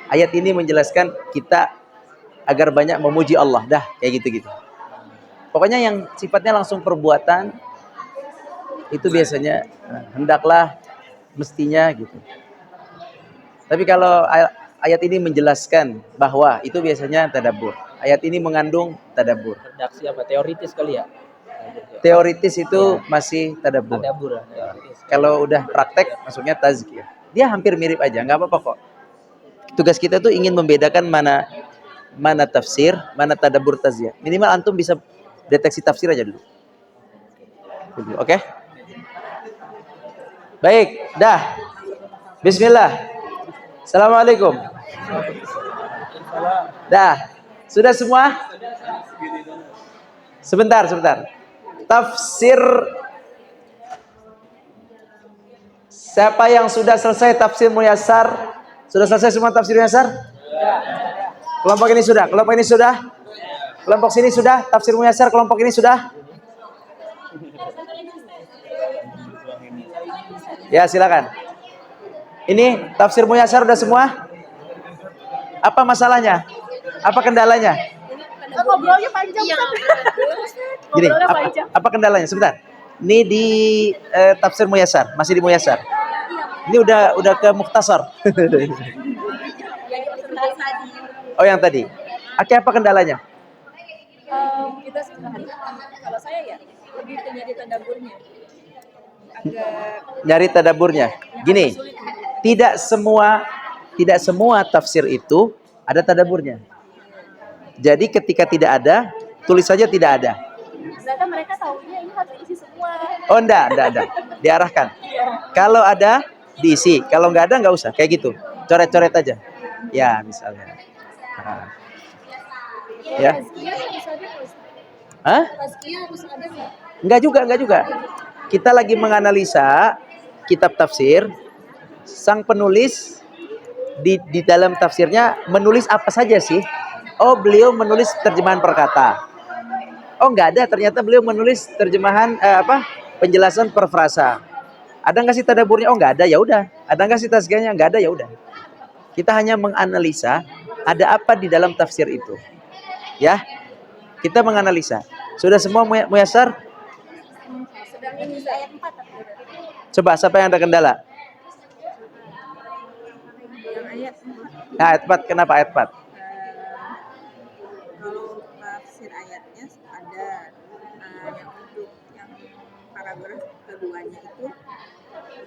Ayat ini menjelaskan kita agar banyak memuji Allah. Dah, kayak gitu-gitu. Pokoknya yang sifatnya langsung perbuatan itu biasanya hendaklah, mestinya gitu. Tapi kalau ayat ini menjelaskan bahwa itu biasanya tadabbur. Ayat ini mengandung tadabbur. Redaksi apa? Teoritis kali ya? Teoritis itu masih tadabbur. Tadabbur lah. Teoritis. Kalau udah praktek masuknya tazkiyah. Dia hampir mirip aja, nggak apa-apa kok. Tugas kita tuh ingin membedakan mana tafsir, mana tadabbur tazkiyah. Minimal antum bisa deteksi tafsir aja dulu. Oke? Baik, dah. Bismillah. Assalamualaikum. Dah. Sudah semua? Sebentar. Tafsir. Siapa yang sudah selesai tafsir Muyassar? Sudah selesai semua tafsir Muyassar? Kelompok ini sudah? Kelompok sini sudah? Tafsir Muyassar kelompok ini sudah? Ya, silakan. Ini tafsir Muyassar udah semua? Apa masalahnya? Apa kendalanya? Ngobrolnya panjang. Gini, apa kendalanya? Sebentar. Ini di tafsir Muyassar, masih di Muyassar. Ini udah ke Mukhtasar. Oh, yang tadi. Oke, apa kendalanya? Kita sebenarnya kalau saya ya lebih ke nyari tadabburnya agak Nyari tadaburnya. Gini, tidak semua tafsir itu ada tadaburnya. Jadi ketika tidak ada, tulis saja tidak ada. ternyata mereka tahunya ini harus isi semua. Oh, enggak. Diarahkan. Kalau ada, diisi. Kalau nggak ada, nggak usah. Kayak gitu. Coret-coret aja. Ya, misalnya. Nah. Ya. Tazkiyah harus ada nggak, Ustaz? Hah? Tazkiyah harus ada nggak? Enggak juga. Kita lagi menganalisa kitab tafsir. Sang penulis di dalam tafsirnya menulis apa saja sih? Oh, beliau menulis terjemahan perkata. Oh, nggak ada. Ternyata beliau menulis terjemahan penjelasan per frasa. Ada nggak sih tadaburnya? Oh, nggak ada. Ya udah. Ada nggak sih tazkiyahnya? Nggak ada. Ya udah. Kita hanya menganalisa ada apa di dalam tafsir itu. Ya, kita menganalisa. Sudah semua muyasar? Sedang ini ayat 4 tapi Coba siapa yang ada kendala? Yang ayat Nah, ayat 4. Kenapa ayat 4? kalau tafsir ayatnya ada yang untuk yang paragraf keduanya itu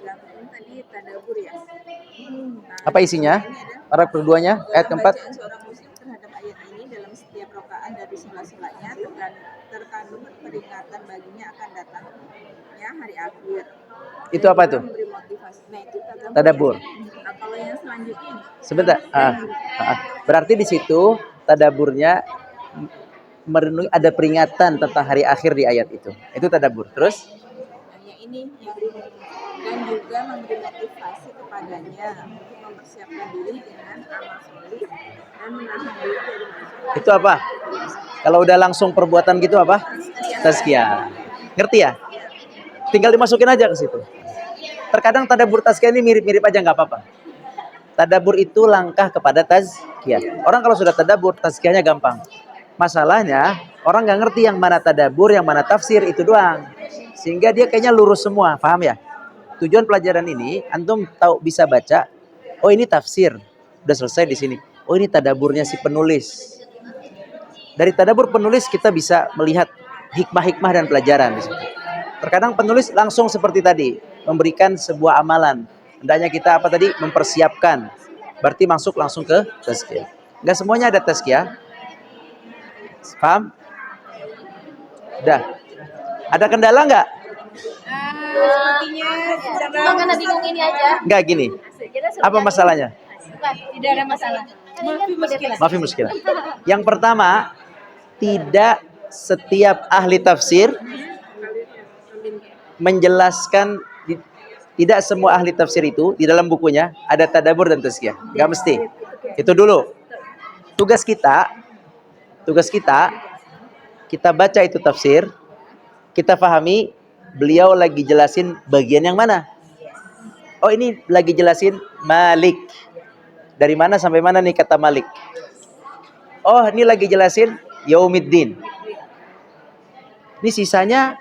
yang tadi tadabur ya. Nah, Apa isinya? ini ada Paragraf keduanya, ayat keempat. bacaan seorang muslim terhadap ayat ini dalam setiap rakaat dari sholat-sholatnya terkandung peringatan baginya akan datangnya hari akhir. Itu apa tuh? Memberi motivasi. Nah, itu Tadabbur. Nah, kalau yang selanjutnya ini, Sebentar. Berarti di situ tadaburnya merenungi, ada peringatan tentang hari akhir di ayat itu. Itu tadabbur. Terus? yang ini dan juga memberi motivasi kepadanya untuk mempersiapkan diri dengan amal solih dan menahan diri dari maksiat. Itu apa? Kalau udah langsung perbuatan gitu apa? Tazkiyah. Ngerti ya? Tinggal dimasukin aja ke situ. Terkadang tadabbur tazkiyah ini mirip-mirip aja, nggak apa-apa. Tadabbur itu langkah kepada tazkiyah. Orang kalau sudah tadabbur, tazkiyahnya gampang. Masalahnya, orang nggak ngerti yang mana tadabbur, yang mana tafsir, itu doang. Sehingga dia kayaknya lurus semua, paham ya? Tujuan pelajaran ini, antum tahu bisa baca, oh ini tafsir, udah selesai di sini. Oh ini tadaburnya si penulis. Dari tadabbur penulis kita bisa melihat hikmah-hikmah dan pelajaran di situ. Terkadang penulis langsung seperti tadi, memberikan sebuah amalan. Hendaknya kita apa tadi? Mempersiapkan. Berarti masuk langsung ke tazkiyah. Enggak semuanya ada tazkiyah. Paham? Udah. Ada kendala nggak? sepertinya cuma karena bingung ini aja. Nggak gini. Apa masalahnya? Bukan, tidak ada masalah. Maafin muskilah. Yang pertama, tidak setiap ahli tafsir menjelaskan, tidak semua ahli tafsir itu di dalam bukunya ada tadabbur dan tazkiyah. Nggak mesti. Itu dulu. Tugas kita, kita baca itu tafsir, kita pahami beliau lagi jelasin bagian yang mana. Oh ini lagi jelasin Malik. Dari mana sampai mana nih kata Malik? Oh ini lagi jelasin Yaumiddin. Ini sisanya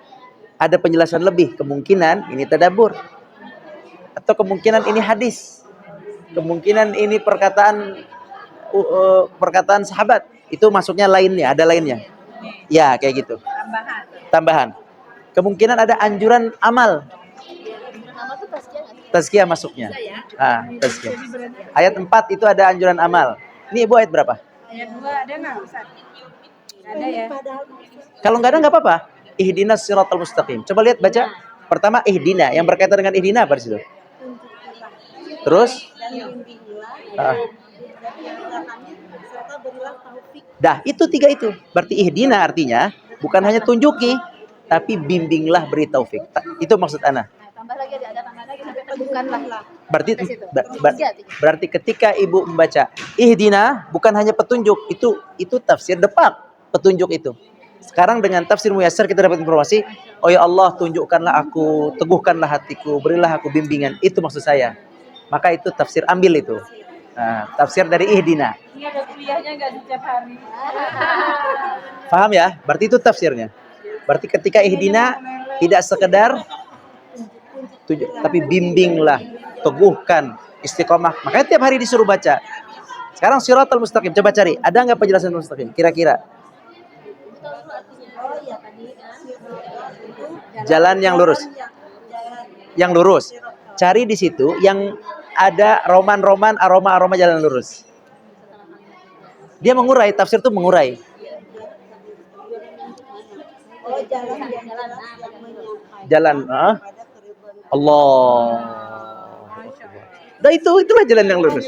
ada penjelasan lebih. Kemungkinan ini tadabbur. Atau kemungkinan ini hadis. Kemungkinan ini perkataan sahabat. Itu masuknya lainnya, ada lainnya. Ya kayak gitu. Tambahan. Kemungkinan ada anjuran amal. Nama tuh tazkiyah nggak sih? Tazkiyah masuknya. Tazkiyah. Ayat 4 itu ada anjuran amal. Ini Ibu ayat berapa? Ayat 2 ada nggak Ustaz? Ada ya. Kalau nggak ada nggak apa-apa. Ihdinas siratal mustaqim. Coba lihat baca. Pertama ihdina, yang berkaitan dengan ihdina apa di situ? Terus? Dah, itu 3 itu. Berarti ihdina artinya bukan hanya tunjuki, tapi bimbinglah, beri taufik. Itu maksud ana. Tambah lagi ada tambah lagi sampai temukanlah. Berarti ketika ibu membaca ihdina bukan hanya petunjuk, itu tafsir depak petunjuk itu. Sekarang dengan tafsir muyassar kita dapat informasi, oh ya Allah tunjukkanlah aku, teguhkanlah hatiku, berilah aku bimbingan. Itu maksud saya. Maka itu tafsir, ambil itu. Nah, tafsir dari ihdina. Ini ada kuliahnya nggak setiap hari? Paham ya? Berarti itu tafsirnya. Berarti ketika ihdina tidak sekedar tunjuk, tapi bimbinglah, teguhkan, istiqomah. Makanya tiap hari disuruh baca. Sekarang siratal mustaqim, coba cari. Ada nggak penjelasan mustaqim? Kira-kira. Jalan yang lurus. Yang lurus. Cari di situ yang ada roman-roman, aroma-aroma jalan lurus. Dia mengurai, tafsir itu mengurai. Jalan, Allah. Nah itulah jalan yang lurus.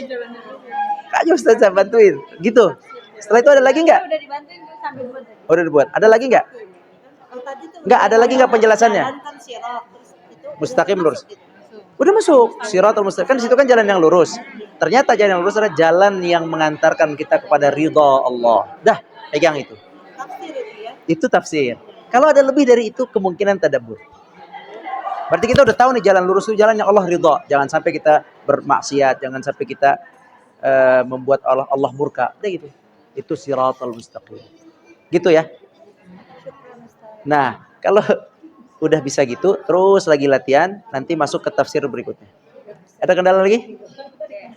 Kayaknya Ustazah bantuin, gitu. Setelah itu ada lagi nggak? Udah dibantuin sambil buat. Oh, udah dibuat. Ada lagi nggak? Nggak, ada lagi nggak penjelasannya? Mustaqim lurus. Udah masuk. Siratal mustaqim. Kan situ kan jalan yang lurus. Ternyata jalan yang lurus adalah jalan yang mengantarkan kita kepada ridha Allah. Dah, pegang itu. Tafsir itu ya. Itu tafsir. Kalau ada lebih dari itu, kemungkinan tadabbur. Berarti kita udah tahu nih jalan lurus itu jalan yang Allah ridha. Jangan sampai kita bermaksiat, jangan sampai kita membuat Allah murka. Udah gitu. Itu siratal mustaqim. Gitu ya. Nah, kalau udah bisa gitu, terus lagi latihan, nanti masuk ke tafsir berikutnya. Ada kendala lagi?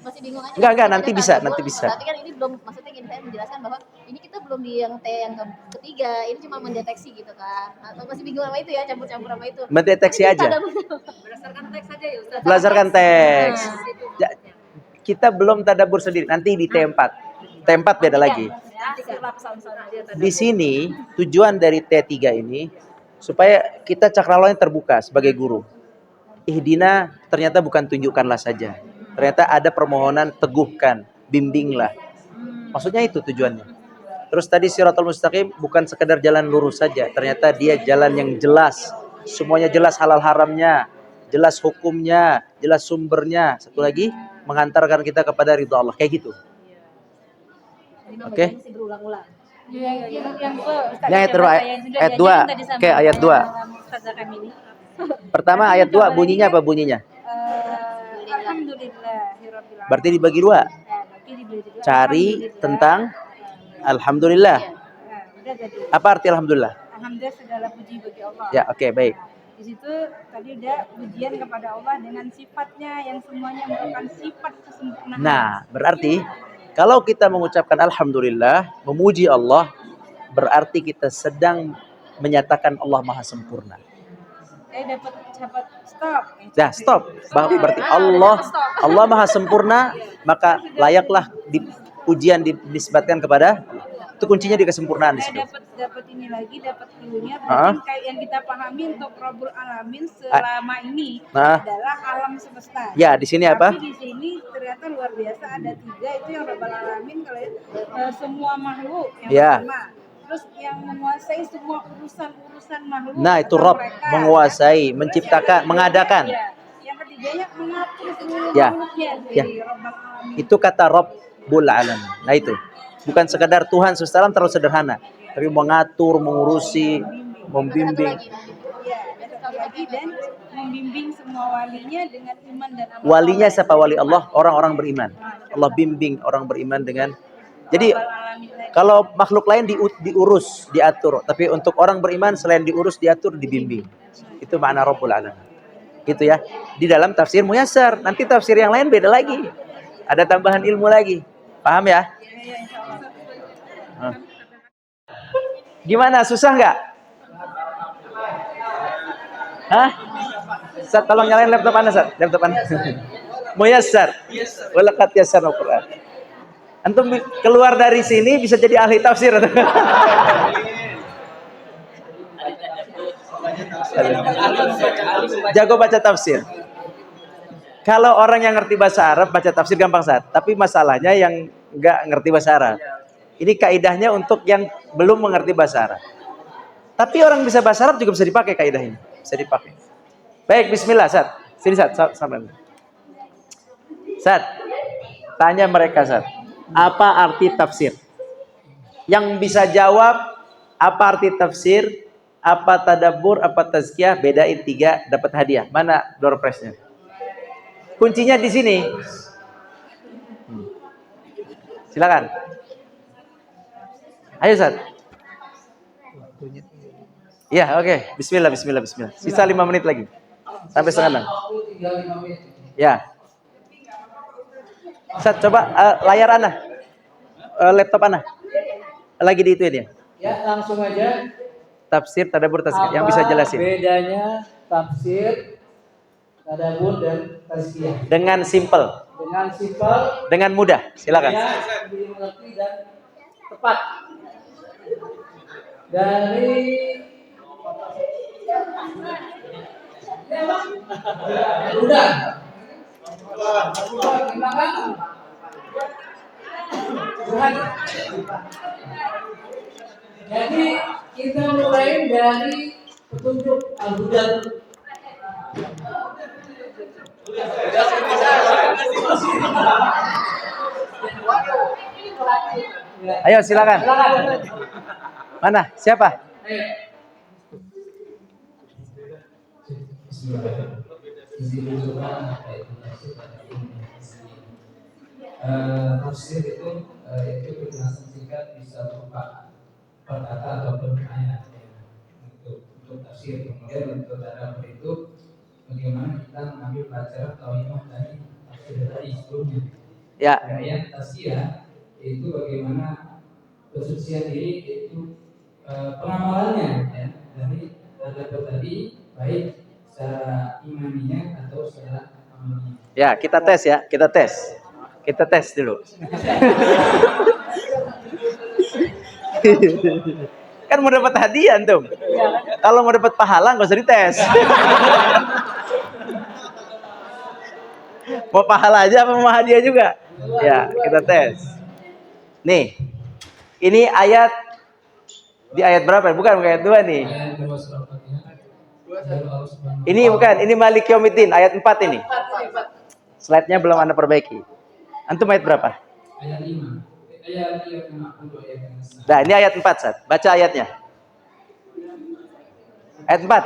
Masih bingung aja. Enggak, Ada nanti bisa, tadabbur, nanti bisa. Tapi kan ini belum, maksudnya gini, saya menjelaskan bahwa ini kita belum di yang yang ketiga, ini cuma mendeteksi gitu kan. Atau masih bingung sama itu ya, campur-campur sama itu. Mendeteksi aja. Berdasarkan teks aja ya Ustaz. Berdasarkan teks. Kita belum tadabbur sendiri, nanti di T4. T4 beda lagi. Nanti silap sama-sama dia tadi. Di sini tujuan dari T3 ini supaya kita cakrawalanya terbuka sebagai guru. Ihdina ternyata bukan tunjukkanlah saja. Ternyata ada permohonan teguhkan, bimbinglah. Maksudnya itu tujuannya. Terus tadi siratal mustaqim bukan sekedar jalan lurus saja. Ternyata dia jalan yang jelas. Semuanya jelas halal haramnya, jelas hukumnya, jelas sumbernya. Satu lagi mengantarkan kita kepada ridha Allah. Kayak gitu. Oke. Masih berulang-ulang. Ini ayat berapa? Ayat 2. Oke, ayat 2. Pertama ayat 2 bunyinya apa bunyinya? Alhamdulillahirabbil Berarti dibagi 2. Cari tentang alhamdulillah. udah jadi. Apa arti alhamdulillah? Alhamdulillah segala puji bagi Allah. Ya, oke, baik. Di situ tadi udah pujian kepada Allah dengan sifatnya yang semuanya merupakan sifat kesempurnaan. Nah, berarti kalau kita mengucapkan alhamdulillah, memuji Allah, berarti kita sedang menyatakan Allah Maha sempurna. dapat stop. Nah, stop. Berarti Allah Maha sempurna, maka layaklah pujian dinisbatkan kepada itu, kuncinya di kesempurnaan di situ. Dapat ini lagi, dapat cluenya. Berarti kayak yang kita pahami untuk Rabbul Alamin selama ini adalah alam semesta. Ya, di sini apa? Tapi di sini ternyata luar biasa, ada 3 itu yang Rabbul Alamin, kalau semua makhluk yang pertama. Terus yang menguasai semua urusan makhluk. Nah, itu Rabb, menguasai, menciptakan, mengadakan. Ya. Yang ketiganya mengatur seluruh Ya. makhluknya. Ya. Rabbul Alamin. Itu kata Rabbul Alamin. Nah, itu. Bukan sekadar Tuhan semesta alam terlalu sederhana, tapi mengatur, mengurusi, membimbing. Ya, ada satu lagi, dan membimbing semua walinya dengan iman dan amal. Walinya siapa? Wali Allah, orang-orang beriman. Allah bimbing orang beriman dengan. Jadi kalau makhluk lain diurus, diatur, tapi untuk orang beriman selain diurus, diatur, dibimbing. Itu makna Rabbul Alamin. Gitu ya. Di dalam tafsir Muyassar, nanti tafsir yang lain beda lagi. Ada tambahan ilmu lagi. Paham ya? Gimana, susah nggak? Hah? Sat, tolong nyalain laptop Anda, Sat. Laptop Anda. Muyassar. Walaqad yassarnal Qur'an. Antum keluar dari sini bisa jadi ahli tafsir. Jago baca tafsir. Kalau orang yang ngerti bahasa Arab baca tafsir gampang, Sat. Tapi masalahnya yang nggak ngerti bahasa Arab. Ini kaidahnya untuk yang belum mengerti bahasa Arab. Tapi orang bisa bahasa Arab juga bisa dipakai kaidah ini. Bisa dipakai. Baik, bismillah, Sat. Sini, Sat. Sampai. Sat. Tanya mereka, Sat. Apa arti tafsir? Yang bisa jawab apa arti tafsir, apa tadabbur, apa tazkiyah, bedain 3, dapat hadiah. Mana door prize-nya? Kuncinya di sini. Silakan. Ayo, Ustaz. Ya, oke. Bismillah. Sisa 5 menit lagi. Sampai setengah 6. Ya. Ustaz, coba layar Anda. Laptop Anda. Lagi diituin ya? Ya, langsung aja. Tafsir, tadabbur, tazkiyah. Yang bisa jelasin. Bedanya tafsir, tadabbur, dan tazkiyah. Dengan simple. Dengan mudah. Silakan. Dimengerti dan tepat. Dari udah. Jadi kita mulai dari petunjuk Al-Huda. Ayo silakan. Mana? Siapa? Tafsir itu penjelasan singkat bisa berupa perkata ataupun ayat ya. Untuk tafsir. Kemudian untuk tadabbur itu bagaimana kita mengambil pelajaran atau hikmah dari tafsir tadi sebelumnya. Ya. Yang tafsir itu bagaimana kesucian diri itu pengamalannya ya dari tadabbur tadi baik secara imaninya atau secara amalinya. Ya, kita tes ya, kita tes. Kita tes dulu. Kan mau dapat hadiah antum. Kalau mau dapat pahala nggak usah dites. Mau pahala aja apa mau hadiah juga? Ya, kita tes. Nih. Ini ayat di ayat berapa? Bukan ayat 2 nih. Ini bukan, ini Malik Yaumiddin ayat 4 ini. Slide-nya belum Anda perbaiki. Antum ayat berapa? Ayat 5. Ayat 50 ayat. Nah, ini ayat 4, Sat. Baca ayatnya. Ayat 4.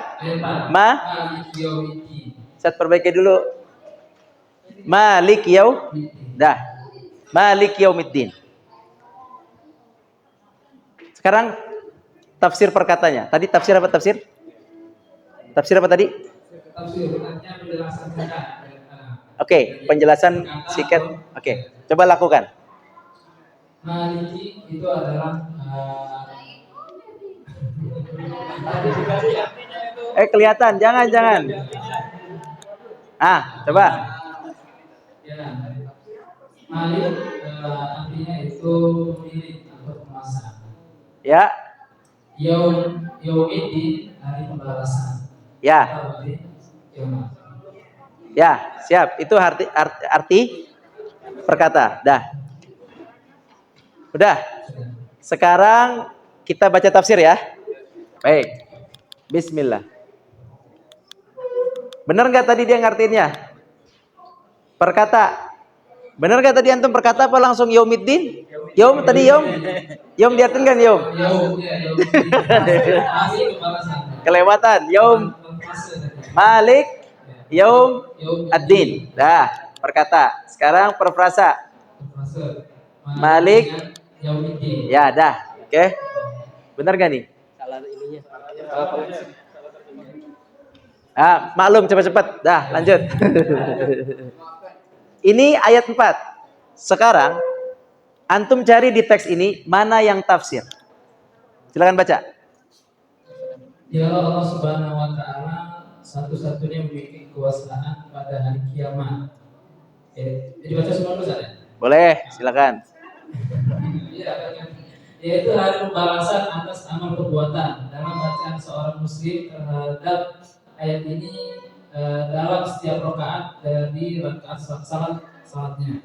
Malik Yaumiddin. Sat perbaiki dulu. Malik Dah. Malik Yaumiddin. Sekarang tafsir perkatanya. Tadi tafsir apa tafsir? Tafsir apa tadi? Tafsir artinya penjelasan singkat. Oke, penjelasan singkat. Oke, coba lakukan. Maliki itu adalah Kelihatan, jangan. Coba. ya, Malik artinya itu pemilik atau penguasa. Ya. Yaumiddin hari pembalasan. Ya. Ya, siap. Itu arti perkata. Dah. Udah. Sekarang kita baca tafsir ya. Baik. Bismillah. Benar nggak tadi dia ngartiinnya? Perkata. Benar nggak tadi antum perkata apa langsung Yaumiddin? Tadi Yaum diartikan kan Yaum? Kelewatan. Yaum Malik Yaum Ad-Din. Dah, perkata. Sekarang perfrasa. Malik Yaumiddin. Ya, dah. Oke. Benar gak nih? Salah ininya. Maklum cepat-cepat. Dah, lanjut. Ini ayat 4. Sekarang antum cari di teks ini mana yang tafsir. Silakan baca. Ya Allah Subhanahu wa taala satu-satunya memiliki kekuasaan pada hari kiamat. Jadi baca semua dulu saja. Boleh, silakan. Yaitu hari pembalasan atas amal perbuatan. Dalam bacaan seorang muslim terhadap ayat ini dalam setiap rakaat dari rakaat salatnya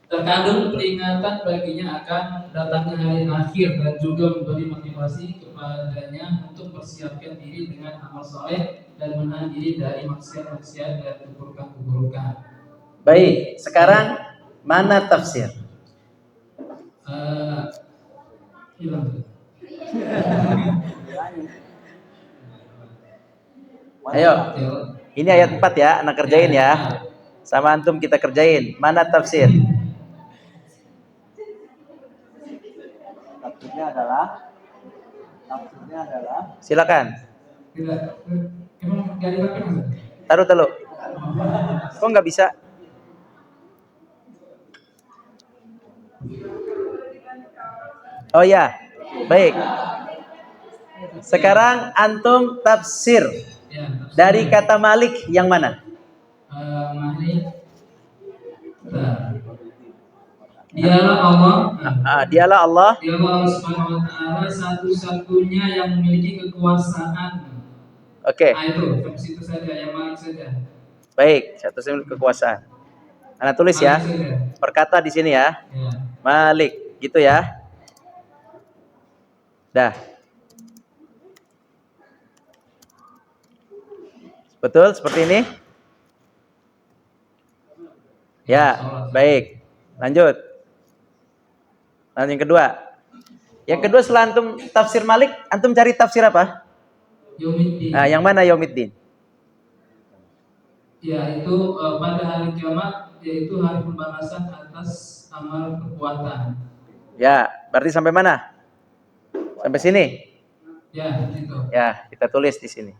terkandung peringatan baginya akan datangnya hari akhir dan juga memberi motivasi kepadanya untuk persiapkan diri dengan amal soleh dan menahan diri dari maksiat-maksiat dan keburukan-keburukan. Baik, sekarang mana tafsir? Ayo, ini ayat 4 ya, anak kerjain ya. Sama antum kita kerjain. Mana tafsir? Tafsirnya adalah Silakan. Taruh. Kok nggak bisa? Oh ya, baik. Sekarang antum tafsir dari kata Malik yang mana? Malik. Dialah Allah. Dialah Allah. Dialah Allah Subhanahu wa taala satu-satunya yang memiliki kekuasaan. Oke. Itu sampai situ saja, yang Malik saja. Baik, satu-satunya kekuasaan. Anda tulis ya. Perkata di sini ya. Malik, gitu ya. Dah. Betul seperti ini? Ya, baik. Lanjut. Nah, yang kedua. Yang kedua setelah antum tafsir Malik, antum cari tafsir apa? Yaumiddin. Nah, yang mana Yaumiddin? Ya, itu pada hari kiamat, yaitu hari pembalasan atas amal perbuatan. Ya, berarti sampai mana? Sampai sini? Ya, gitu. Ya, kita tulis di sini.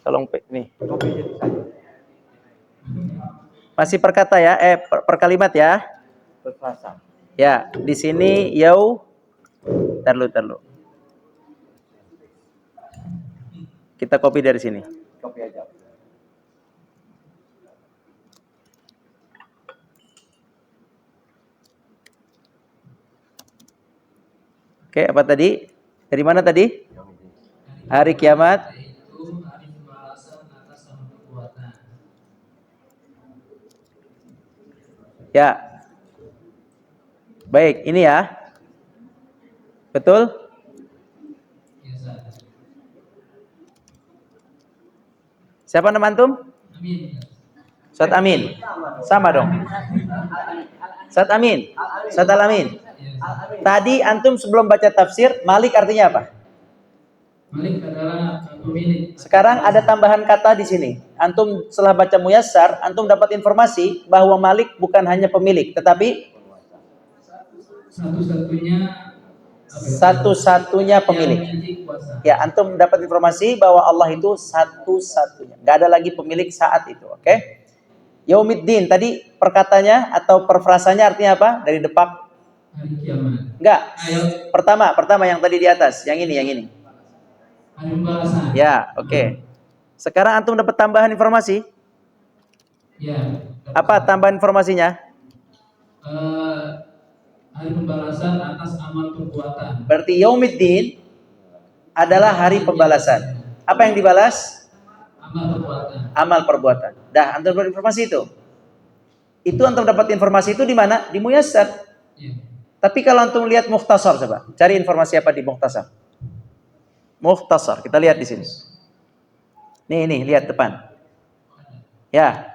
Tolong nih. Masih per kata ya, per kalimat ya. Ya, di sini terlu. Kita copy dari sini. Kopi aja. Oke, apa tadi? Dari mana tadi? Hari kiamat. Yaitu hari pembalasan atas amal perbuatan. Ya. Baik, ini ya. Betul? Ya, Ustaz. Siapa nama antum? Amin. Ustaz Amin. Sama dong. Ustaz Amin. Ustaz Al-Amin. Tadi antum sebelum baca tafsir, Malik artinya apa? Malik adalah pemilik. Sekarang ada tambahan kata di sini. Antum setelah baca Muyassar, antum dapat informasi bahwa Malik bukan hanya pemilik, tetapi satu-satunya pemilik. Ya, antum dapat informasi bahwa Allah itu satu-satunya. Gak ada lagi pemilik saat itu, oke? Yaumiddin, tadi perkatanya atau perfrasanya artinya apa? Dari depak. Hari kiamat. Enggak. Pertama yang tadi di atas, yang ini. Hari pembalasan. Ya, oke. Sekarang antum dapat tambahan informasi. Ya. Apa tambahan informasinya? Hari pembalasan atas amal perbuatan. Berarti Yaumiddin adalah hari pembalasan. Apa yang dibalas? Amal perbuatan. Amal perbuatan. Dah, antum dapat informasi itu. Itu antum dapat informasi itu di mana? Di Muyassar. Ya. Tapi kalau antum lihat Mukhtasar, coba cari informasi apa di Mukhtasar. Mukhtasar, kita lihat di sini. Nih, lihat depan. Ya.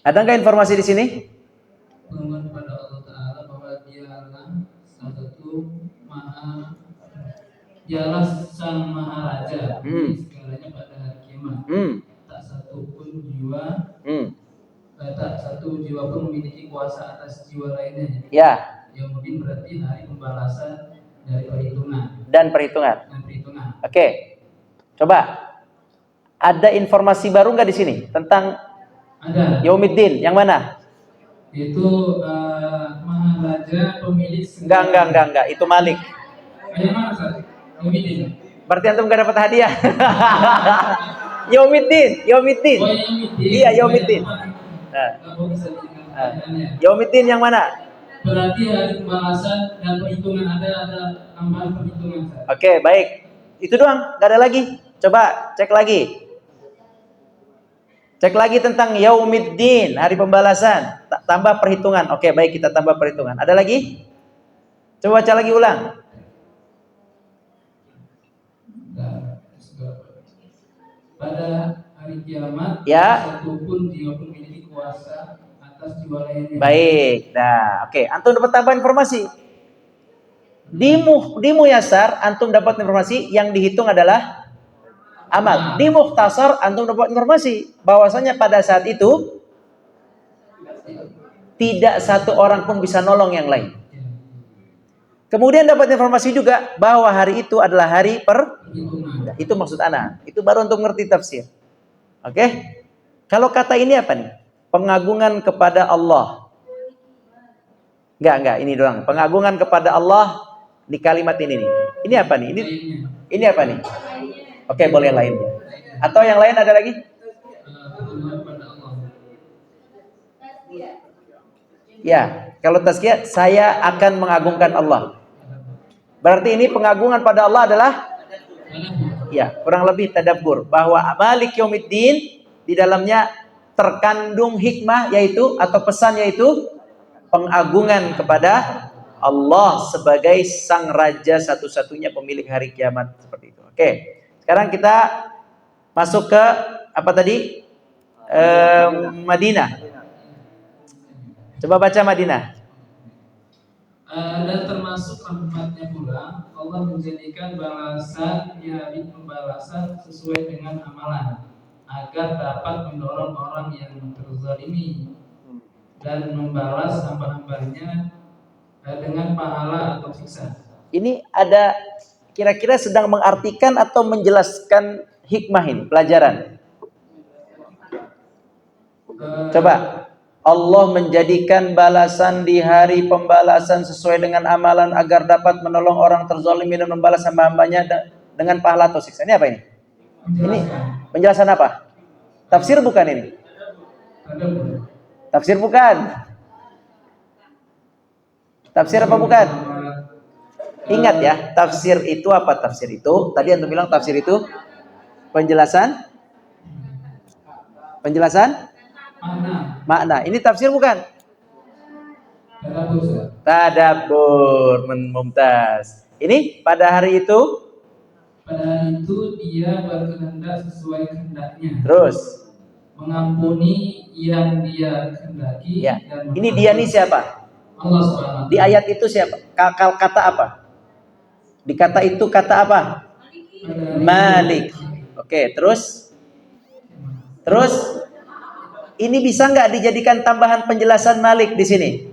Ada nggak informasi di sini? Pengakuan kepada Allah Ta'ala bahwa dialah sang Maha Raja, segalanya pada hari kiamat. Tak satu jiwa pun memiliki kuasa atas jiwa lainnya. Ya. Yang mungkin berarti hari pembalasan dari perhitungan. Dan perhitungan. Oke. Coba. Ada informasi baru nggak di sini tentang ada. Yaumiddin? Yang mana? Itu Maharaja pemilik. Enggak. Itu Malik. Yang mana, Ustaz? Yaumiddin. Berarti antum nggak dapat hadiah. Yaumiddin. Oh, Yaumiddin. Iya, Yaumiddin. Yaumiddin yang mana? Berarti hari pembalasan dan perhitungan ada tambahan perhitungan. Oke, baik. Itu doang, nggak ada lagi. Coba cek lagi. Cek lagi tentang Yaumiddin, hari pembalasan. Tambah perhitungan. Oke, baik, kita tambah perhitungan. Ada lagi? Coba baca lagi ulang. Pada hari kiamat, ya. Satu pun jiwa pun memiliki kuasa atas jiwa lainnya. Baik. Nah, oke. Antum dapat tambahan informasi. Di Muyassar, antum dapat informasi yang dihitung adalah amal. Di Mukhtasar antum dapat informasi bahwasanya pada saat itu tidak satu orang pun bisa nolong yang lain. Kemudian dapat informasi juga bahwa hari itu adalah hari perhitungan. Itu maksud ana. Itu baru untuk ngerti tafsir. Oke? Kalau kata ini apa nih? Pengagungan kepada Allah. Enggak, ini doang. Pengagungan kepada Allah di kalimat ini nih. Ini apa nih? Ini apa nih? Oke, boleh yang lainnya. Atau yang lain ada lagi? Ya, kalau tazkiyah, saya akan mengagungkan Allah. Berarti ini pengagungan pada Allah adalah, ya, kurang lebih tadabbur bahwa Malik Yaumiddin di dalamnya terkandung hikmah yaitu atau pesan yaitu pengagungan kepada Allah sebagai sang raja satu-satunya pemilik hari kiamat seperti itu. Oke. Sekarang kita masuk ke apa tadi? Madinah. Coba baca Madinah. Dan termasuk rahmatnya pula Allah menjadikan balasan dari pembalasan sesuai dengan amalan agar dapat mendorong orang yang terzalimi dan membalas hamba-hambanya dengan pahala atau siksa. Ini ada kira-kira sedang mengartikan atau menjelaskan hikmah ini, pelajaran. Coba. Allah menjadikan balasan di hari pembalasan sesuai dengan amalan agar dapat menolong orang terzalimi dan membalas hamba-hambanya dengan pahala atau siksa. Ini apa ini? Ini penjelasan apa? Tafsir bukan ini? Tafsir bukan? Tafsir apa bukan? Ingat ya, tafsir itu apa? Tafsir itu, tadi antum bilang tafsir itu penjelasan? Penjelasan? Makna. Ini tafsir bukan? Tadabbur. Mumtaz. Ini pada hari itu? Pada hari itu dia berkehendak sesuai kehendaknya. Terus? Mengampuni yang dia kehendaki. Ya. Ini dia nih siapa? Allah SWT. Di ayat itu siapa? Kata apa? Di kata itu kata apa? Malik. Oke, terus? Terus? Ini bisa nggak dijadikan tambahan penjelasan Malik di sini?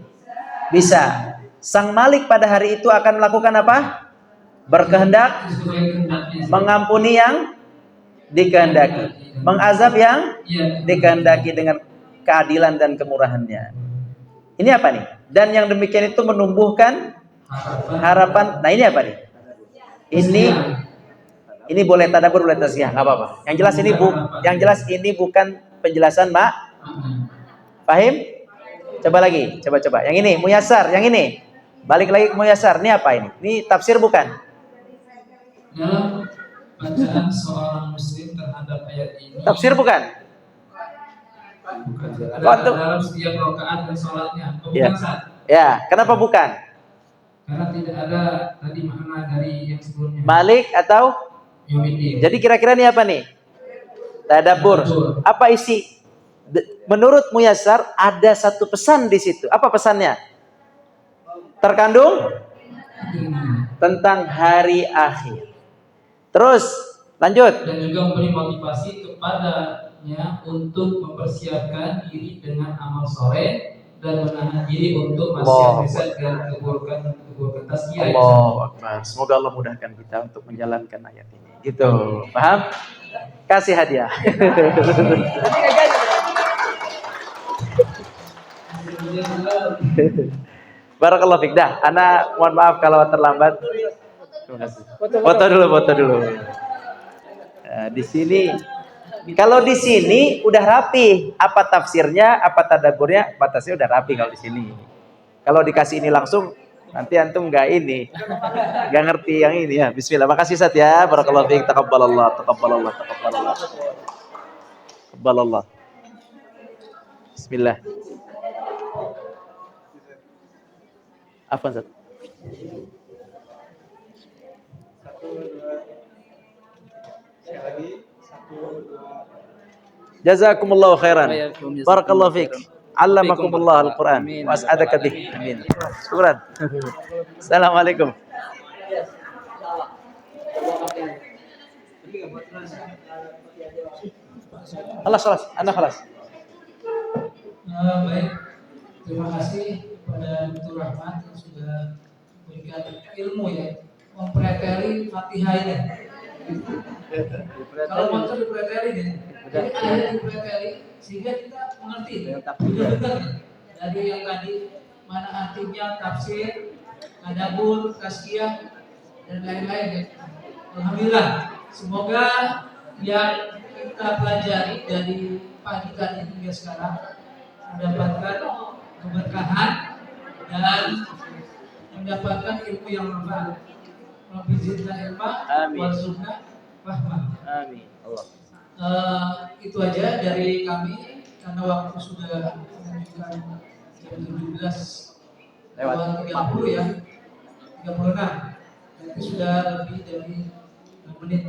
Bisa. Sang Malik pada hari itu akan melakukan apa? Berkehendak mengampuni yang dikehendaki, mengazab yang dikehendaki dengan keadilan dan kemurahannya. Ini apa nih? Dan yang demikian itu menumbuhkan harapan. Nah, ini apa nih? Ini boleh tadabbur, boleh tazkiyah, nggak apa-apa. Yang jelas ini bukan penjelasan Pahim? Coba lagi, coba. Yang ini Muyassar, yang ini. Balik lagi ke Muyassar. Ini apa ini? Ini tafsir bukan? Dalam bacaan seorang muslim terhadap ayat ini. Tafsir bukan? Dalam setiap rakaat dan sholatnya. Bukan Sat? Ya, kenapa bukan? Karena tidak ada tadi makna dari yang sebelumnya. Malik atau? Yaumiddin. Jadi kira-kira ini apa nih? Tadabbur. Apa isi? Menurut Muyassar ada satu pesan di situ. Apa pesannya? Terkandung tentang hari akhir. Terus lanjut. Dan juga memberi motivasi kepadanya untuk mempersiapkan diri dengan amal soleh dan menahan diri untuk maksiat dan keburukan tazkiyah. Allahu Akbar. Semoga Allah mudahkan kita untuk menjalankan ayat ini. Gitu. Paham? Kasih hadiah. Barakallahu fiik. Dah, ana mohon maaf kalau terlambat. Terima kasih. Foto dulu. Di sini, kalau di sini udah rapi. Apa tafsirnya, apa tadabburnya, batasnya udah rapi kalau di sini. Kalau dikasih ini langsung, nanti antum nggak ngerti yang ini ya. Bismillah. Makasih Sat ya. Barakallahu fiik. Taqabbalallah. Bismillah. Apa Sat? Jazakumullahu khairan. Barakallahu fiik. Allamakumullah al-Quran wa as'adaka bih. Amin. Syukran. Assalamualaikum. Khalas. Anda khalas. Baik. Terima kasih kepada Dr. Rahmat yang sudah memberikan ilmu ya, mempreteli Fatihah ini. Kalau mau dipreteli ya, jadi ayat dipreteli sehingga kita mengerti benar-benar dari yang tadi mana artinya, tafsir, tadabbur, tazkiyah dan lain-lain ya. Alhamdulillah, semoga yang kita pelajari dari pagi tadi hingga sekarang mendapatkan keberkahan dan mendapatkan ilmu yang bermanfaat. Rabbi zidna ilma warzuqna rahmah. Amin. Allah. Itu aja dari kami karena waktu sudah menunjukkan jam 17 lewat 30 ya. 36. Itu sudah lebih dari 6 menit.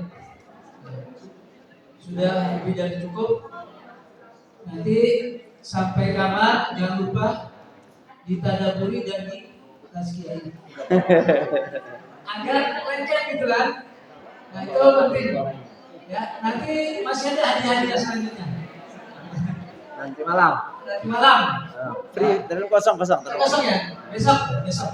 Sudah lebih dari cukup. Nanti sampai kamar jangan lupa ditadaburi dan tazkiyah ini. Agar lengket gitu kan. Nah itu penting. Ya, nanti masih ada hadiah-hadiah selanjutnya. Nanti malam. Nanti malam. Free, terus kosong. Kosong ya? Besok. Besok.